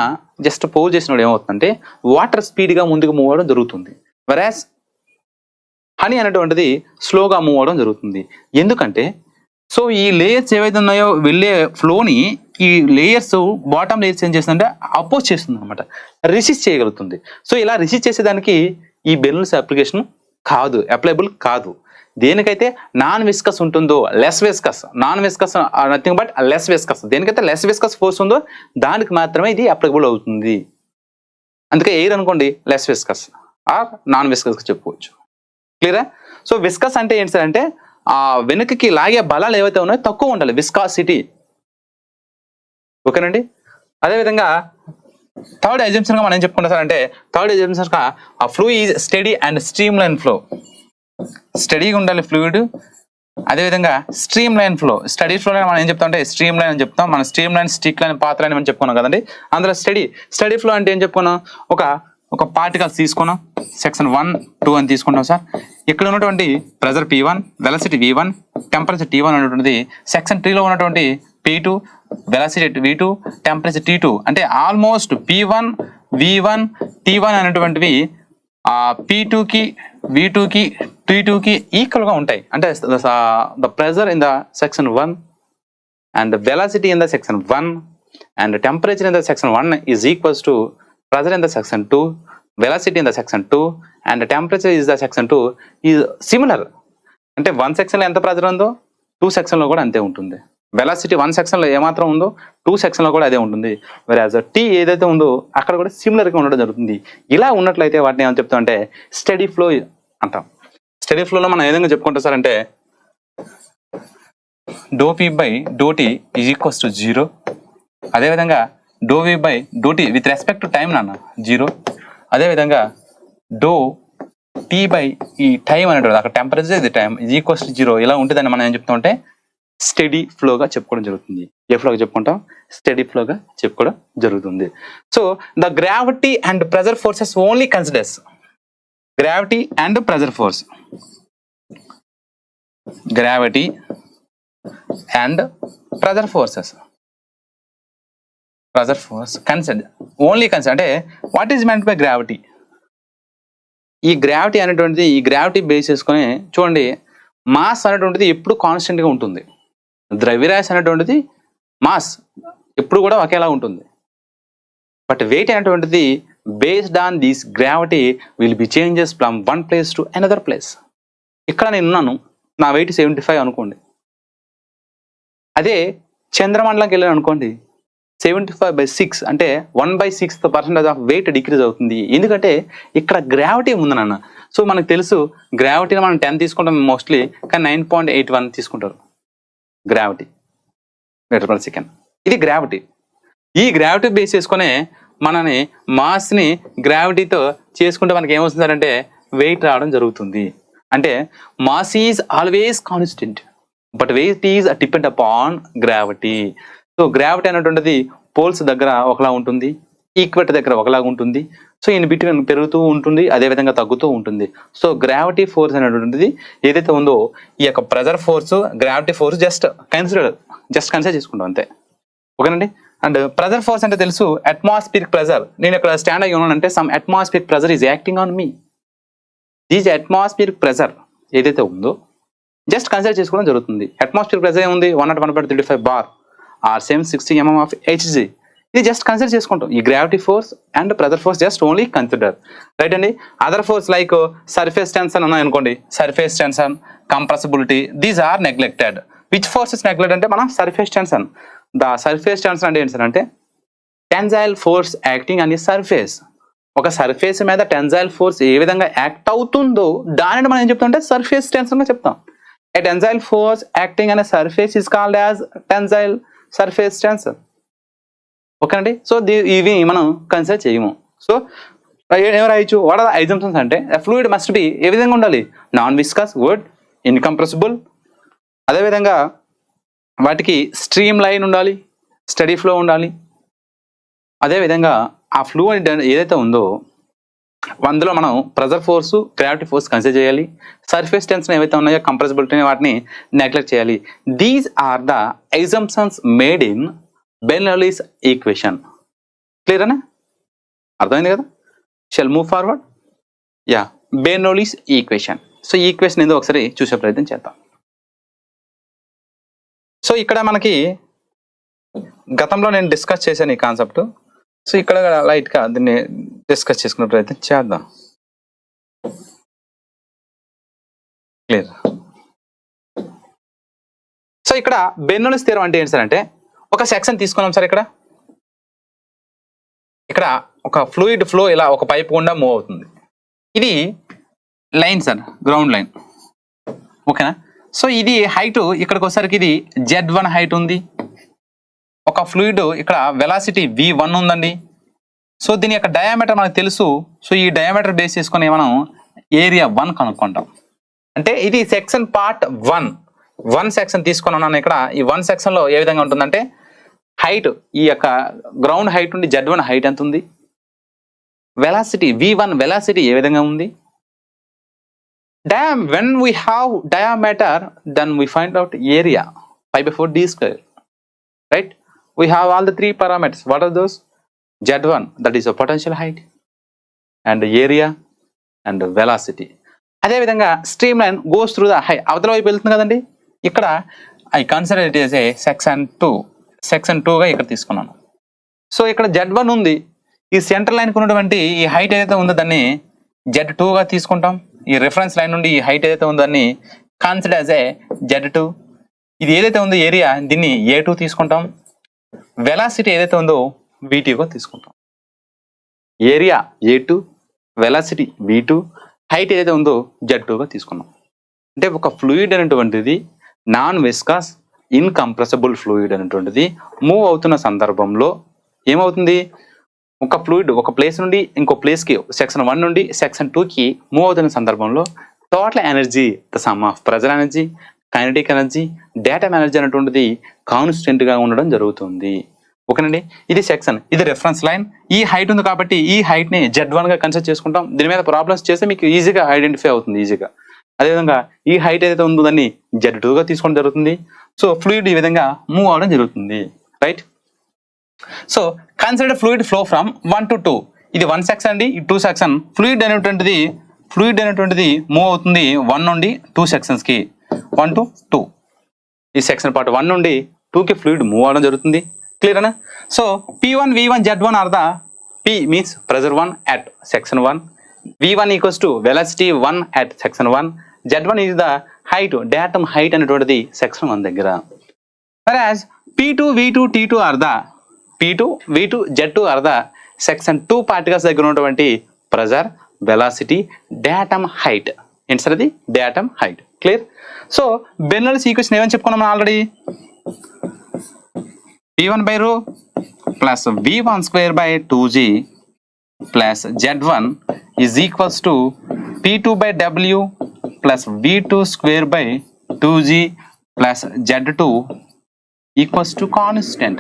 జస్ట్ పోర్ చేసినప్పుడు ఏమవుతుందంటే వాటర్ స్పీడ్గా ముందుకు మూవ్ అవడం జరుగుతుంది. వెరాస్ హనీ అనేటువంటిది స్లోగా మూవ్ అవడం జరుగుతుంది. ఎందుకంటే సో ఈ లేయర్స్ ఏవైతే ఉన్నాయో వెళ్ళే ఫ్లోని ఈ లేయర్స్ బాటమ్ లేయర్స్ ఏం చేస్తుందంటే అపోజ్ చేస్తుంది అనమాట, రెసిస్ట్ చేయగలుగుతుంది. సో ఇలా రెసిస్ట్ చేసేదానికి ఈ బెర్నౌల్లిస్ అప్లికేషన్ కాదు, అప్లైబుల్ కాదు. దేనికైతే నాన్ విస్కస్ ఉంటుందో, less viscous, non viscous nothing but less viscous, దేనికైతే లెస్ విస్కస్ ఫోర్స్ ఉందో దానికి మాత్రమే ఇది అప్లికబుల్ అవుతుంది. అందుకే ఎయిర్ అనుకోండి less viscous or non viscous చెప్పుకోవచ్చు. క్లియరా? సో విస్కస్ అంటే ఏంటి సార్ అంటే ఆ వెనుకకి లాగే బలాలు ఏవైతే ఉన్నాయో తక్కువ ఉండాలి, విస్కాసిటీ. ఓకేనండి. అదేవిధంగా థర్డ్ ఎగ్జాంపుల్ గా మనం ఏం చెప్పుకుంటాం సార్ అంటే థర్డ్ ఎగ్జాంపుల్ గా ఆ flow is steady and streamline flow. స్టడీగా ఉండాలి ఫ్లూయిడ్, అదేవిధంగా streamline flow. Steady flow మనం ఏం చెప్తాం అంటే స్ట్రీమ్ లైన్ అని చెప్తాం. మనం streamline, streak line, path line అని చెప్పుకున్నాం కదండి. అందులో స్టడీ ఫ్లో అంటే ఏం చెప్పుకున్నాం, ఒక పార్టికల్స్ తీసుకున్నాం, సెక్షన్ 1, 2 అని తీసుకుంటాం సార్. ఇక్కడ ఉన్నటువంటి pressure P1, velocity V1, temperature T1 అనేటువంటిది సెక్షన్ 3లో ఉన్నటువంటి P2, velocity V2, temperature T2. అంటే ఆల్మోస్ట్ P1, V1, T1 అనేటువంటివి P2కి, V2కి, T2కి ఈక్వల్ గా ఉంటాయి. అంటే the pressure in the section 1 and the velocity in the section 1 and the temperature in the section 1 is equals to pressure in the section 2, velocity in the section 2 and the temperature is the section 2 is similar. అంటే 1 section లో ఎంత pressure ఉందో 2 section లో కూడా అంతే ఉంటుంది. Velocity 1 section లో ఏమాత్రం ఉందో 2 సెక్షన్ లో కూడా అదే ఉంటుంది. వెరాజ్ T ఏదైతే ఉందో అక్కడ కూడా సిమిలర్ గా ఉండడం జరుగుతుంది. ఇలా ఉన్నట్లయితే వాటిని ఏమని చెప్తాం అంటే స్టడీ ఫ్లో అంటాం. స్టడీ ఫ్లోలో మనం ఏ విధంగా చెప్పుకుంటాం సార్ అంటే ∂P/∂T is equals to 0. అదేవిధంగా ∂V/∂T with respect to time నాన్న 0. అదేవిధంగా ∂T/ ఈ టైం అనేటువంటి అక్కడ టెంపరేచర్ ఇది టైం is equals to 0. ఇలా ఉంటుందని మనం ఏం చెప్తాం అంటే స్టడీ ఫ్లోగా చెప్పుకోవడం జరుగుతుంది. ఏ ఫ్లోగా చెప్పుకుంటాం? స్టడీ ఫ్లోగా చెప్పుకోవడం జరుగుతుంది. So the gravity and pressure forces only considers gravity and pressure force. Gravity and pressure force consider అంటే what is meant by gravity. ఈ గ్రావిటీ అనేటువంటిది ఈ గ్రావిటీ బేస్ చేసుకొని చూడండి, మాస్ అనేటువంటిది ఎప్పుడు కాన్స్టెంట్ గా ఉంటుంది. ద్రవ్యరాశి అనేటువంటిది మాస్ ఎప్పుడు కూడా ఒకేలా ఉంటుంది. బట్ వెయిట్ అనేటువంటిది based on this gravity will be changes from one place to another place. ఇక్కడ నేను ఉన్నాను, నా వెయిట్ 75 అనుకోండి. అదే చంద్రమండలంకి వెళ్ళాను అనుకోండి 75/6 అంటే 1/6% ఆఫ్ వెయిట్ డిక్రీజ్ అవుతుంది. ఎందుకంటే ఇక్కడ గ్రావిటీ ఉంది నాన్న. సో మనకు తెలుసు గ్రావిటీని మనం 10 తీసుకుంటాం మోస్ట్లీ, కానీ 9.81 తీసుకుంటారు గ్రావిటీ మీటర్ పర్ సెకండ్. ఇది గ్రావిటీ. ఈ గ్రావిటీ బేస్ చేసుకునే మనని మాస్ని గ్రావిటీతో చేసుకుంటే మనకి ఏమవుతుందంటే వెయిట్ రావడం జరుగుతుంది. అంటే mass is always constant but weight is depend upon gravity. So gravity అనేటువంటిది పోల్స్ దగ్గర ఒకలా ఉంటుంది, ఈక్వేటర్ దగ్గర ఒకలా ఉంటుంది. సో ఇన్ బిట్వీన్ పెరుగుతూ ఉంటుంది, అదేవిధంగా తగ్గుతూ ఉంటుంది. సో గ్రావిటీ ఫోర్స్ అనేటువంటిది ఏదైతే ఉందో ఈ యొక్క pressure force, gravity force just consider చేసుకుంటాం అంతే. ఓకేనండి. అండ్ ప్రెజర్ ఫోర్స్ అంటే తెలుసు అట్మాస్ఫియరిక్ ప్రెజర్. నేను ఇక్కడ స్టాండ్ అయ్యి ఉన్నానంటే some atmospheric pressure is acting on me. These atmospheric pressure ఏదైతే ఉందో జస్ట్ కన్సిడర్ చేసుకోవడం జరుగుతుంది. అట్మాస్ఫియర్ ప్రెజర్ ఏముంది 101.35 bar or same 60 mm of Hg. ఇది జస్ట్ కన్సిడర్ చేసుకుంటాం. ఈ gravity force and pressure force just only consider, right అండి. Other force like surface tension ఉన్నాయి అనుకోండి, surface tension, compressibility, these are neglected. Which forces neglect అంటే మనం surface tension. The surface tension అంటే ఏంటి సార్ అంటే టెన్జైల్ ఫోర్స్ యాక్టింగ్ అనే surface. ఒక సర్ఫేస్ మీద టెన్జైల్ ఫోర్స్ ఏ విధంగా యాక్ట్ అవుతుందో దానిని మనం ఏం చెప్తాం అంటే సర్ఫేస్ టెన్షన్ గా చెప్తాం. A tensile force acting on a surface is called as tensile surface tension. ఓకేనండి. సో ఇవి మనం కన్సిడర్ చేయము. సో ఏం రాయొచ్చు, వాట్ ఆర్ ద ఎగ్జాంపుల్స్ అంటే ఫ్లూయిడ్ మస్ట్ బి ఏ విధంగా ఉండాలి, నాన్ విస్కస్, వుడ్, ఇన్కంప్రెసిబుల్. అదేవిధంగా వాటికి స్ట్రీమ్ లైన్ ఉండాలి, స్టడీ ఫ్లో ఉండాలి. అదేవిధంగా ఆ ఫ్లూయిడ్ ఏదైతే ఉందో అందులో మనం pressure force, gravity force consider చేయాలి. సర్ఫేస్ టెన్షన్ ఏవైతే ఉన్నాయో కంప్రెసిబిలిటీ వాటిని నెగ్లెక్ట్ చేయాలి. These are the exemptions made in Bernoulli's equation. Clear అనే అర్థమైంది కదా? Shall move forward. Yeah, Bernoulli's equation. So ఈ ఈక్వేషన్ ఏదో ఒకసారి చూసే ప్రయత్నం చేద్దాం. సో ఇక్కడ మనకి గతంలో నేను డిస్కస్ చేశాను ఈ కాన్సెప్ట్. సో ఇక్కడ లైట్గా దీన్ని డిస్కస్ చేసుకునే ప్రయత్నం చేద్దాం. క్లియర్. సో ఇక్కడ బెర్నౌల్లీస్ థియరం అంటే ఏంటి సార్ అంటే ఒక సెక్షన్ తీసుకున్నాం సార్. ఇక్కడ ఒక ఫ్లూయిడ్ ఫ్లో ఇలా ఒక పైప్ గుండా మూవ్ అవుతుంది. ఇది లైన్ సార్, గ్రౌండ్ లైన్, ఓకేనా. సో ఇది హైట్ ఇక్కడికి వచ్చేసరికి ఇది Z1 హైట్ ఉంది. ఒక ఫ్లూయిడ్ ఇక్కడ వెలాసిటీ V1 ఉందండి. సో దీని యొక్క డయామీటర్ మనకు తెలుసు. సో ఈ డయామీటర్ బేస్ చేసుకొని మనం ఏరియా 1 కనుక్కుంటాం. అంటే ఇది సెక్షన్ పార్ట్ 1 సెక్షన్ తీసుకున్నాను. ఇక్కడ ఈ 1 సెక్షన్ లో ఏ విధంగా ఉంటుందంటే హైట్, ఈ యొక్క గ్రౌండ్ హైట్ నుండి Z1 హైట్ ఎంత ఉంది, వెలాసిటీ V1 వెలాసిటీ ఏ విధంగా ఉంది, when we have diameter then we find out area pi/4 d square, right? We have all the three parameters. What are those? Z1, that is a potential height, and area and velocity. అదే విధంగా stream line goes through the high, అవతల వైపు వెళ్తుంది కదండి. ఇక్కడ I consider it is a section 2 గా ఇక్కడ తీసుకున్నాను. సో ఇక్కడ Z1 ఉంది. ఈ సెంటర్ లైన్ ఉన్నటువంటి ఈ హైట్ ఏదైతే ఉందో దాన్ని Z2 గా తీసుకుంటాం. ఈ రిఫరెన్స్ లైన్ నుండి ఈ హైట్ ఏదైతే ఉందో దాన్ని కన్సిడర్ యాజ్ ఏ Z2. ఇది ఏదైతే ఉందో ఏరియా దీన్ని A2 తీసుకుంటాం. వెలాసిటీ ఏదైతే ఉందో V2 గా తీసుకుంటాం. Area A2, velocity V2, height ఏదైతే ఉందో Z2 గా తీసుకున్నాం. అంటే ఒక ఫ్లూయిడ్ అనేటువంటిది నాన్ విస్కస్ ఇన్కంప్రెసిబుల్ ఫ్లూయిడ్ అనేటువంటిది మూవ్ అవుతున్న సందర్భంలో ఏమవుతుంది, ఒక ఫ్లూయిడ్ ఒక ప్లేస్ నుండి ఇంకో ప్లేస్కి సెక్షన్ 1 నుండి సెక్షన్ 2కి మూవ్ అవుతున్న సందర్భంలో total energy, the sum of pressure energy, kinetic energy, data energy అనేటువంటిది కాన్స్టెంట్ గా ఉండడం జరుగుతుంది. ఓకేనండి. ఇది సెక్షన్, ఇది రెఫరెన్స్ లైన్. ఈ హైట్ ఉంది కాబట్టి ఈ హైట్ ని Z1 గా కన్సిడర్ చేసుకుంటాం. దీని మీద ప్రాబ్లమ్స్ చేస్తే మీకు ఈజీగా ఐడెంటిఫై అవుతుంది ఈజీగా. అదేవిధంగా ఈ హైట్ ఏదైతే ఉందో దాన్ని Z2 గా తీసుకోవడం జరుగుతుంది. సో ఫ్లూయిడ్ ఈ విధంగా మూవ్ అవడం జరుగుతుంది, right. So consider fluid flow from 1 to 2. ఇది 1 సెక్షన్ అండి, ఈ 2 సెక్షన్. ఫ్లూయిడ్ అనేటువంటిది మూవ్ అవుతుంది 1 నుండి 2 సెక్షన్స్ కి, 1 to 2. ఈ సెక్షన్ పార్ట్ 1 నుండి 2 కి ఫ్లూయిడ్ మూవ్ అవడం జరుగుతుంది. క్లియర్ అనా? So P1, V1, Z1 are the P means pressure 1 at section 1, V1 equals to velocity 1 at section 1, Z1 is the height, datum height అనేటువంటిది section 1 దగ్గర. whereas P2, V2, T2 are the P2, V2, Z2 are the section 2 particles దగ్గర ఉన్నటువంటి pressure, velocity, datum height. ఏంటి sir అది? datum height. Clear? So Bernoulli's equation ఏమని చెప్పుకున్నాం already, P1 by rho plus V1 square by 2G plus Z1 is equals to P2 by W plus V2 square by 2G plus Z2 equals to constant.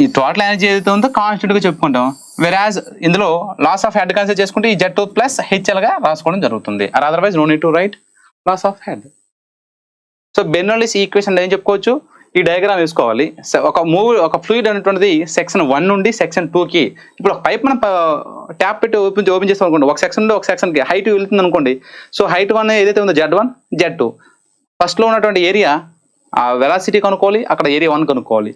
ఈ total energy ఏదైతే ఉందో constant గా చెప్పుకుంటాం. వెరాజ్ ఇందులో loss of head consider చేసుకుంటే ఈ Z2 plus HL గా రాసుకోవడం జరుగుతుంది. Or otherwise no need to write loss of head. So Bernoulli's equation ఏం చెప్పుకోవచ్చు, ఈ డయాగ్రామ్ వేసుకోవాలి. ఒక ఫ్లూయిడ్ అనేటువంటిది సెక్షన్ 1 నుండి సెక్షన్ 2కి, ఇప్పుడు ఒక పైప్ మనం ట్యాప్ పెట్టి ఓపెన్ చేస్తాం అనుకోండి, ఒక సెక్షన్ నుండి ఒక సెక్షన్కి హైట్ వెళ్తుంది అనుకోండి. సో హైట్ 1 ఏదైతే ఉందో Z1, Z2, ఫస్ట్ లో ఉన్నటువంటి ఏరియా వెలాసిటీ కనుక్కోవాలి, అక్కడ ఏరియా 1 కనుక్కోవాలి,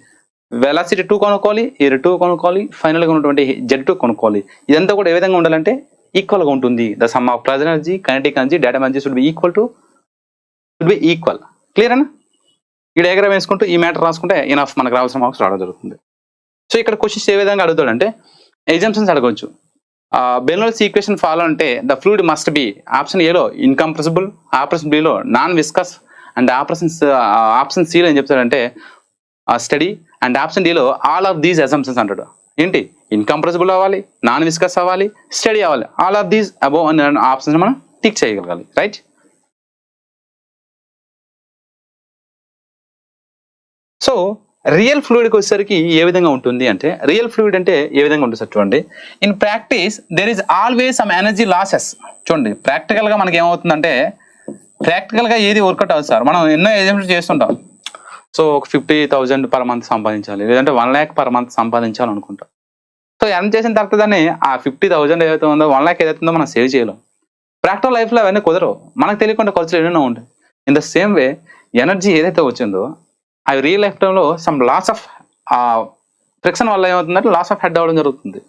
వెలాసిటీ 2 కనుక్కోవాలి, ఏరియా 2 కనుక్కోవాలి, ఫైనల్ గా ఉన్నటువంటి Z2 కనుక్కోవాలి. ఇదంతా కూడా ఏ విధంగా ఉండాలంటే ఈక్వల్ గా ఉంటుంది. The sum of pressure energy, kinetic energy, data energy should be equal. Clear అనా? ఈ డయాగ్రామ్ వేసుకుంటూ ఈ మ్యాటర్ రాసుకుంటే ఇనఫ్, మనకు రావాల్సిన మార్క్స్ రావడం జరుగుతుంది. సో ఇక్కడ క్వశ్చన్స్ ఏ విధంగా అడుగుతాడంటే ఎగ్జామ్షన్స్ అడగవచ్చు. బెర్నౌల్లీస్ ఈక్వేషన్ ఫాలో అంటే the fluid must be option ఏలో ఇన్కంప్రెసిబుల్, ఆప్షన్ బిలో నాన్ విస్కస్, అండ్ ఆప్షన్ సిలో ఏం చెప్తాడంటే స్టడీ, అండ్ ఆప్షన్ డిలో ఆల్ ఆఫ్ దీస్ అసంప్షన్స్ అంటాడు. ఏంటి? ఇన్కంప్రెసిబుల్ అవ్వాలి, నాన్ విస్కస్ అవ్వాలి, స్టడీ అవ్వాలి. ఆల్ ఆఫ్ దీస్ అబోవ్ అనే ఆప్షన్స్ మనం టిక్ చేయగలగాలి, రైట్. సో రియల్ ఫ్లూయిడ్కి వచ్చేసరికి ఏ విధంగా ఉంటుంది అంటే, రియల్ ఫ్లూయిడ్ అంటే ఏ విధంగా ఉంటుంది సార్ చూడండి. In practice there is always some energy losses. చూడండి ప్రాక్టికల్ గా మనకి ఏమవుతుందంటే, ప్రాక్టికల్ గా ఏది వర్కౌట్ అవుతుంది సార్. మనం ఎన్నో ఎగ్జాంపుల్స్ చేస్తుంటాం. సో ఒక 50,000 పర్ మంత్ సంపాదించాలి, లేదంటే 1 lakh పర్ మంత్ సంపాదించాలి అనుకుంటాం. సో ఎర్న్ చేసిన తర్వాత దాన్ని ఆ 50,000 ఏదైతే ఉందో 1 lakh ఏదైతే ఉందో మనం సేవ్ చేయలేం. ప్రాక్టికల్ లైఫ్ లో అవన్నీ కుదరవు, మనకు తెలియకుండా ఖర్చులు ఎన్నో ఉంటాయి. In the same way energy ఏదైతే వచ్చిందో అవి రియల్ లైఫ్ టైంలో సమ్ లాస్ ఆఫ్ ఫ్రిక్షన్ వల్ల ఏమవుతుందంటే లాస్ ఆఫ్ హెడ్ అవ్వడం జరుగుతుంది.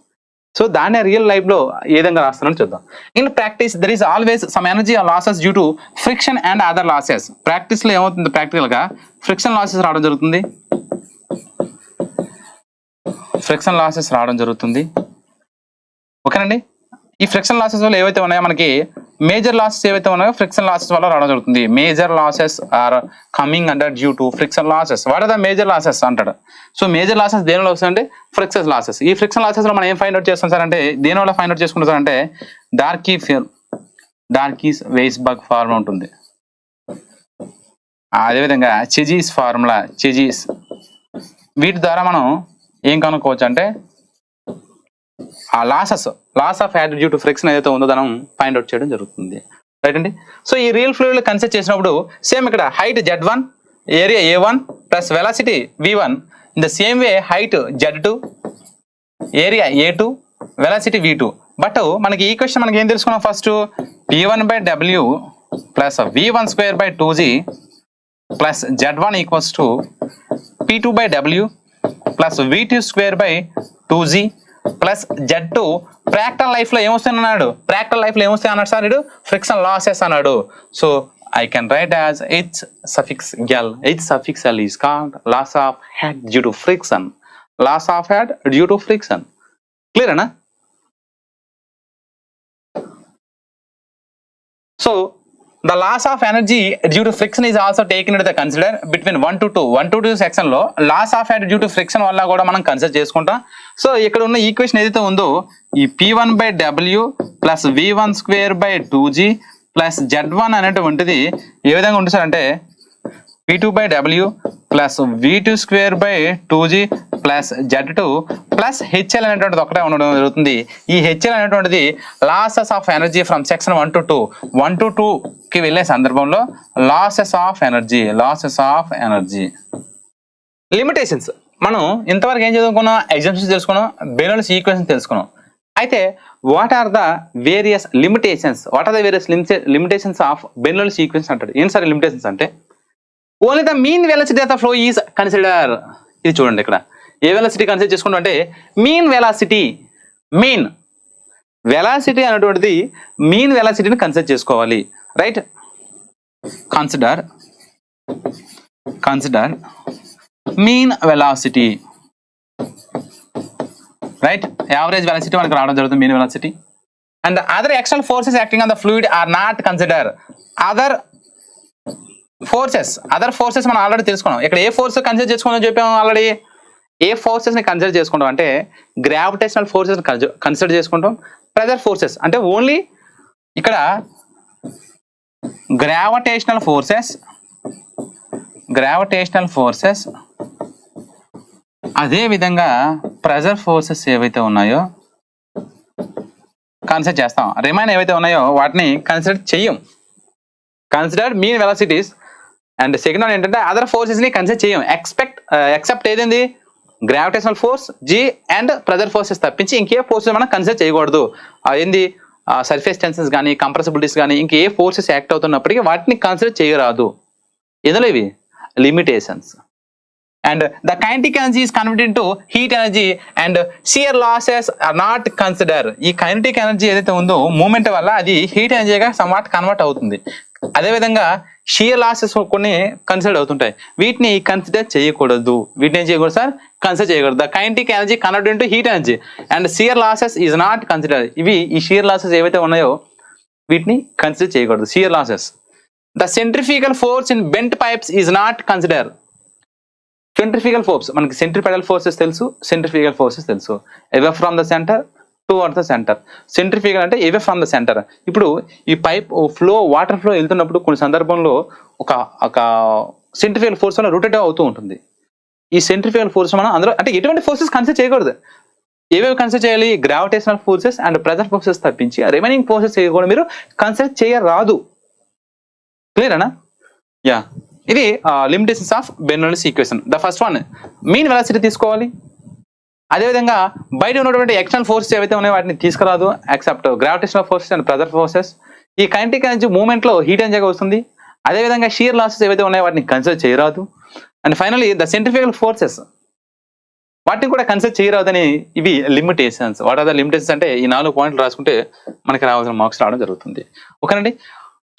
సో దాన్ని రియల్ లైఫ్ లో ఏ విధంగా రాస్తారని చూద్దాం. In practice there is always some energy losses due to friction and other losses. Practice లో ఏమవుతుంది, ప్రాక్టికల్ గా ఫ్రిక్షన్ లాసెస్ రావడం జరుగుతుంది. ఫ్రిక్షన్ లాసెస్ రావడం జరుగుతుంది. ఓకేనండి. ఈ ఫ్రిక్షన్ లాసెస్ వల్ల ఏవైతే ఉన్నాయో మనకి మేజర్ లాసెస్ ఏవైతే ఉన్నాయో ఫ్రిక్షన్ లాసెస్ వల్ల రావడం జరుగుతుంది. Major losses are coming under due to friction losses. What are the major losses అంటాడు. సో మేజర్ లాసెస్ దేనివల్ల వస్తాయంటే ఫ్రిక్షన్ లాసెస్. ఈ ఫ్రిక్షన్ లాసెస్ లో మనం ఏం ఫైండ్ అవుట్ చేస్తాం సార్ అంటే దేనివల్ల ఫైండ్ అవుట్ చేసుకుంటాం సార్ అంటే డార్కీస్ వెయిస్బర్గ్ ఫార్ములా ఉంటుంది. అదేవిధంగా చెజీస్ ఫార్ములా, చెజీస్, వీటి ద్వారా మనం ఏం కనుక్కోవచ్చు అంటే ఆ loss of head due to friction ఏదైతే ఉందో దాన్ని ఫైండ్ అవుట్ చేయడం జరుగుతుంది. రైట్ అండి. సో ఈ రియల్ ఫ్లూయిడ్ లో కన్సిడర్ చేసినప్పుడు సేమ్ ఇక్కడ height Z1, area A1 plus velocity V1. In the same way height Z2, area A2, velocity V2. But మనకి ఈ క్వశ్చన్ మనకి ఏం తెలుసుకున్నాం, first P1/W plus V1/2G plus Z1 equals to P2/W plus V2/2G plus Z2. Practical life లో ఏమొస్తాయి అన్నాడు, practical life లో ఏమొస్తాయి అన్నాడు సార్, ఫ్రిక్షన్ లాసెస్ అన్నాడు. So I can write as H suffix L. H suffix L is called loss of head due to friction. Loss of head due to friction. Clear ana? So the loss of energy due to friction is also taken into the consider between 1 to 2. 1 to 2 section లో loss of head due to friction వల్ల కూడా మనం consider చేసుకుంటాం. So ఇక్కడ ఉన్న equation ఏదైతే ఉందో ఈ P1/W plus V1/2G plus Z1 అనేటువంటిది ఏ విధంగా ఉంటుంది సార్ అంటే P2/W plus V2/2G plus Z2 plus HL అనేటువంటిది ఒకటే ఉండడం జరుగుతుంది. ఈ HL అనేటువంటిది losses of energy from section 1 to 2. 1 to 2 కి వెళ్ళే సందర్భంలో లాసెస్ ఆఫ్ ఎనర్జీ. లిమిటేషన్స్ మనం ఇంతవరకు ఏం చదువుకున్నాం, ఎగ్జాంపుల్స్ తెలుసుకున్నాం, బెర్నౌల్లీస్ ఈక్వేషన్ తెలుసుకున్నాం. అయితే what are the various limitations, limitations of Bernoulli's equation అంటాడు. ఏం సార్ లిమిటేషన్స్ అంటే only the mean velocity of the flow is consider. ఇది చూడండి, ఇక్కడ ఏ వెలాసిటీ కన్సిడర్ చేసుకుంటాం అంటే మీన్ వెలాసిటీ అనేటువంటిది మీన్ వెలాసిటీని కన్సిడర్ చేసుకోవాలి. Right, consider mean velocity. Right, average velocity మనకు రావడం జరుగుతుంది mean velocity. And other external forces acting on the fluid are not consider. Other forces మనం ఆల్రెడీ తెలుసుకున్నాం. ఇక్కడ ఏ ఫోర్స్ కన్సిడర్ చేసుకుందాం చెప్పాము ఆల్రెడీ. ఏ ఫోర్సెస్ ని కన్సిడర్ చేసుకుంటాం అంటే గ్రావిటేషనల్ ఫోర్సెస్ కన్సిడర్ చేసుకుంటాం. ప్రెజర్ ఫోర్సెస్ అంటే ఓన్లీ ఇక్కడ గ్రావిటేషనల్ ఫోర్సెస్ అదే విధంగా ప్రెజర్ ఫోర్సెస్ ఏవైతే ఉన్నాయో కన్సిడర్ చేస్తాం. రిమైన్ ఏవైతే ఉన్నాయో వాటిని కన్సిడర్ చెయ్యం. Consider mean velocities. And second one ఏంటంటే అదర్ ఫోర్సెస్ ని కన్సిడర్ చేయం. ఎక్సెప్ట్ ఏదేంది gravitational force G and pressure forces తప్పించి ఇంకే ఫోర్సెస్ మనం కన్సిడర్ చేయకూడదు. ఏంది సర్ఫేస్ టెన్షన్స్ కానీ కంప్రెసిబిలిటీస్ కానీ ఇంకే ఫోర్సెస్ యాక్ట్ అవుతున్నప్పటికీ వాటిని కన్సిడర్ చేయరాదు. ఇందులో ఇవి limitations. And the kinetic energy is converted to heat energy and shear losses are not consider. ఈ కైనెటిక్ ఎనర్జీ ఏదైతే ఉందో మూమెంట్ వల్ల అది హీట్ ఎనర్జీగా సమ్వాట్ కన్వర్ట్ అవుతుంది. అదేవిధంగా షియర్ లాసెస్ కొన్ని కన్సిడర్ అవుతుంటాయి, వీటిని కన్సిడర్ చేయకూడదు. వీటిని ఏం చేయకూడదు సార్, కన్సిడర్ చేయకూడదు. The kinetic energy converted to heat energy and shear losses is not consider. ఈ షియర్ లాసెస్ ఏవైతే ఉన్నాయో వీటిని కన్సిడర్ చేయకూడదు. Shear losses. The centrifugal force in bent pipes is not consider. Centrifugal force మనకి సెంట్రిపెడల్ forces తెలుసు, centrifugal forces తెలుసు. Away from the centre towards the centre. Centrifugal అంటే away from the centre. ఇప్పుడు ఈ పైప్ వాటర్ ఫ్లో వెళ్తున్నప్పుడు కొన్ని సందర్భంలో ఒక సెంట్రిఫ్యూగల్ ఫోర్స్ వల్ల రొటేట్ అవుతూ ఉంటుంది. ఈ సెంట్రిఫ్యూగల్ ఫోర్స్ మనం అందులో అంటే ఎటువంటి ఫోర్సెస్ కన్సిడర్ చేయకూడదు. ఏవేవి కన్సిడర్ చేయాలి, gravitational forces and pressure forces తప్పించి రిమైనింగ్ ఫోర్సెస్ కూడా మీరు కన్సిడర్ చేయరాదు. క్లియర్ అనా? యా, ఇది limitations of Bernoulli's equation. The first one mean velocity తీసుకోవాలి. అదేవిధంగా బయట ఉన్నటువంటి ఎక్స్టర్నల్ ఫోర్సెస్ ఏవైతే ఉన్నాయో వాటిని తీసుకురాదు except gravitational forces and pressure forces. ఈ కైనెటిక్ ఎనర్జీ మూవ్మెంట్ లో హీట్ ఎనర్జీగా వస్తుంది. అదేవిధంగా షియర్ లాసెస్ ఏవైతే ఉన్నాయో వాటిని కన్సిడర్ చేయరాదు. And finally the centrifugal forces వాటిని కూడా కన్సిడర్ చేయరాదని ఇవి limitations. What are the limitations అంటే ఈ 4 పాయింట్లు రాసుకుంటే మనకి రావాల్సిన మార్క్స్ రావడం జరుగుతుంది. ఓకేనండి.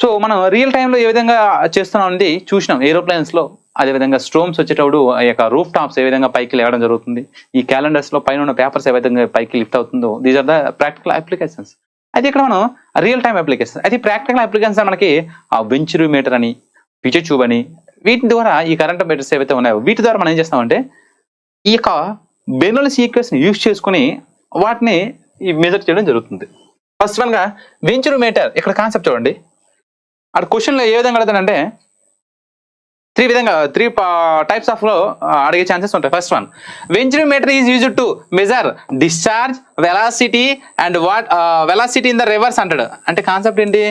సో మనం రియల్ టైంలో ఏ విధంగా చేస్తున్నాం అనేది చూసినాం ఏరోప్లేన్స్ లో. అదేవిధంగా స్ట్రోమ్స్ వచ్చేటప్పుడు ఆ యొక్క రూఫ్ టాప్స్ ఏ విధంగా పైకి లేవడం జరుగుతుంది, ఈ క్యాలెండర్స్ లో పైన ఉన్న పేపర్స్ ఏ విధంగా పైకి లిఫ్ట్ అవుతుందో, these are the practical applications. అయితే ఇక్కడ మనం రియల్ టైం అప్లికేషన్స్, అయితే ప్రాక్టికల్ అప్లికేషన్స్ మనకి ఆ వెంచురీమీటర్ అని, పిచర్ ట్యూబ్ అని, వీటి ద్వారా ఈ కరెంట్ మీటర్స్ ఏవైతే ఉన్నాయో వీటి ద్వారా మనం ఏం చేస్తామంటే ఈ యొక్క బెర్నౌల్లి ఈక్వేషన్ యూజ్ చేసుకుని వాటిని మెజర్ చేయడం జరుగుతుంది. ఫస్ట్ వన్ గా వెంచురీమీటర్. ఇక్కడ కాన్సెప్ట్ చూడండి, అక్కడ క్వశ్చన్ లో ఏ విధంగా అడుగుతానంటే త్రీ టైప్స్ ఆఫ్ లో అడిగే ఛాన్సెస్ ఉంటాయి. First one, venturimeter is used to measure discharge velocity and what velocity in the rivers అంటాడు. అంటే కాన్సెప్ట్ ఏంటి,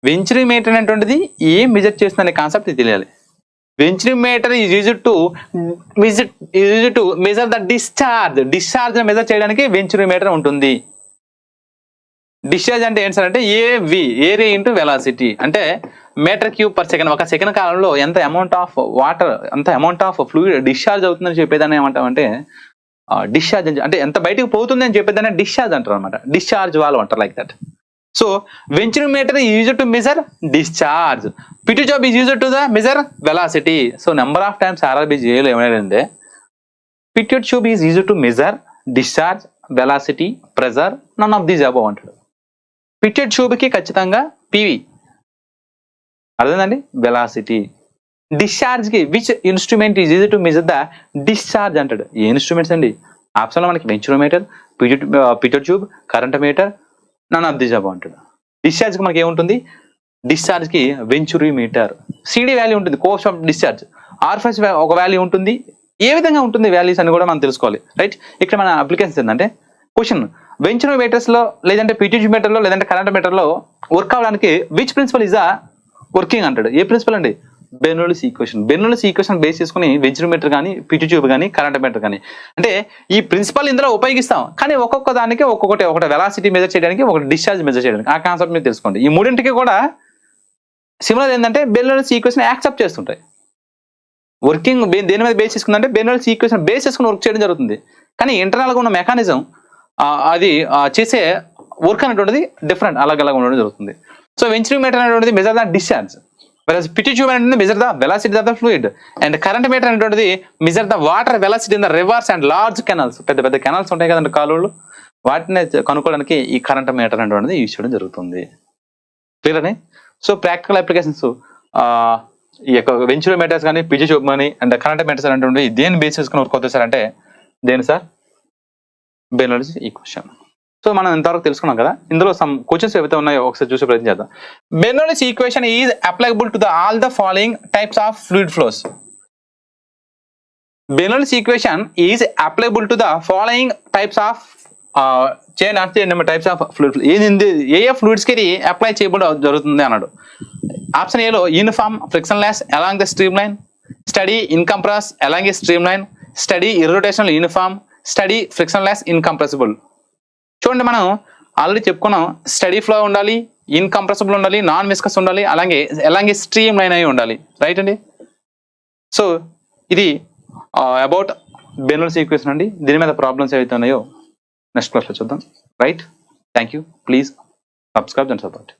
వెంచురీమీటర్ అనేటువంటిది ఏం మెజర్ చేస్తుందనే కాన్సెప్ట్ తెలియాలి. Venturimeter is used to measure the discharge measure చేయడానికి వెంచురీమీటర్ ఉంటుంది. డిశ్చార్జ్ అంటే ఏంటి సార్ అంటే ఏరియా ఇంటూ వెలాసిటీ, అంటే మీటర్ క్యూబ్ పర్ సెకండ్. ఒక సెకండ్ కాలంలో ఎంత అమౌంట్ ఆఫ్ వాటర్, ఎంత అమౌంట్ ఆఫ్ ఫ్లూయిడ్ డిశ్చార్జ్ అవుతుందని చెప్పేదాన్ని ఏమంటామంటే డిశ్చార్జ్ అంటే ఎంత బయటకు పోతుంది అని చెప్పేదాన్ని డిశ్చార్జ్ అంటారు అనమాట. డిశ్చార్జ్ వాల్వ్ అంటారు, like that. So venturimeter is used to measure discharge, పిచర్ tube is used to the measure velocity. So number of times RRBGలో ఏమైందంటే పిచర్ tube is used to measure discharge, velocity, pressure, none of these above అంటాడు. పిచర్ tube కి ఖచ్చితంగా పివి అర్థండి, వెలాసిటీ. డిశ్చార్జ్ కి which instrument is used to measure the discharge అంటాడు. ఏ ఇన్స్ట్రుమెంట్స్ అండి? ఆప్షన్ లో మనకి venturimeter, pitcher tube, current meter, none of this above అంటాడు. డిశ్చార్జ్ కి మనకి ఏముంటుంది, డిశ్చార్జ్ కి వెంచురీమీటర్, సిడి వాల్యూ ఉంటుంది, కోర్స్ ఆఫ్ డిశ్చార్జ్, ఆర్ఫెస్ ఒక వాల్యూ ఉంటుంది. ఏ విధంగా ఉంటుంది వాల్యూస్ అని కూడా మనం తెలుసుకోవాలి, రైట్. ఇక్కడ మన అప్లికేషన్స్ ఏంటంటే క్వశ్చన్, వెంచురీమీటర్స్ లో లేదంటే పిచర్ మీటర్ లో లేదంటే కరెంట్ మీటర్ లో వర్క్ అవడానికి which principle is the working అంటాడు. ఏ ప్రిన్సిపల్ అండి? Bernoulli equation. Bernoulli equation base చేసుకుని వెంచురీమీటర్ కానీ, పిచర్ ట్యూబ్ కానీ, కరెంట్ మీటర్ కానీ, అంటే ఈ ప్రిన్సిపల్ ఇందులో ఉపయోగిస్తాం, కానీ ఒక్కొక్క దానికి ఒకటి వెలాసిటీ మెజర్ చేయడానికి, ఒకటి డిశ్చార్జ్ మెజర్ చేయడానికి. ఆ కాన్సెప్ట్ మీరు తెలుసుకోండి. ఈ మూడింటికి కూడా సిమిలర్ ఏంటంటే బెర్నౌల్లి ఈక్వేషన్ యాక్సెప్ట్ చేస్తుంటాయి. వర్కింగ్ దేని మీద బేస్ చేసుకుందంటే బెర్నౌల్లి ఈక్వేషన్ బేస్ చేసుకుని వర్క్ చేయడం జరుగుతుంది, కానీ ఇంటర్నల్ గా ఉన్న మెకానిజం అది చేసే వర్క్ అనేటువంటిది డిఫరెంట్, అలాగ ఉండడం జరుగుతుంది. సో వెంచురీమీటర్ అనేటువంటిది మెజర్ ద డిశ్చార్జ్, పిచర్ ట్యూబ్ అనేది measure the velocity of the fluid, and current meter అనేటువంటిది measure the water velocity in the rivers and large canals. పెద్ద పెద్ద కెనాల్స్ ఉంటాయి కదండి కాలువలు, వాటిని కనుక్కోవడానికి ఈ కరెంట్ మీటర్ అనేటువంటిది యూజ్ చేయడం జరుగుతుంది. క్లియర్ అని. సో ప్రాక్టికల్ అప్లికేషన్స్ ఈ యొక్క వెంచురీమీటర్స్ కానీ, పిచర్ ట్యూబ్ కానీ అండ్ కరెంట్ మీటర్స్ అనేటువంటివి దేని బేస్ చేసుకుని వర్క్ అవుతుంది సార్ అంటే దేని సార్? Bernoulli equation. సో మనం ఇంతవరకు తెలుసుకున్నాం కదా. ఇందులో సమ్ క్వశ్చన్స్ ఏవైతే ఉన్నాయో ఒకసారి చూసే ప్రయత్నం చేద్దాం. Bernoulli equation is applicable to the all the following types of fluid flows. Bernoulli equation is applicable to the following types of types of fluid. ఏ ఫ్లూయిడ్స్ కి ఇది అప్లై చేయబడి జరుగుతుంది అన్నాడు. ఆప్షన్ ఏలో uniform frictionless along the streamline, steady incompress along a streamline, steady irrotational uniform, steady frictionless incompressible. చూడండి మనం ఆల్రెడీ చెప్పుకున్నాం, స్టడీ ఫ్లో ఉండాలి, ఇన్కంప్రెసిబుల్ ఉండాలి, నాన్ విస్కస్ ఉండాలి, అలాగే స్ట్రీమ్ లైన్ అయి ఉండాలి, రైట్ అండి. సో ఇది అబౌట్ బెర్నౌల్లి ఈక్వేషన్ అండి. దీని మీద ప్రాబ్లమ్స్ ఏవైతే ఉన్నాయో నెక్స్ట్ క్లాస్లో చూద్దాం, right. Thank you. Please subscribe and support.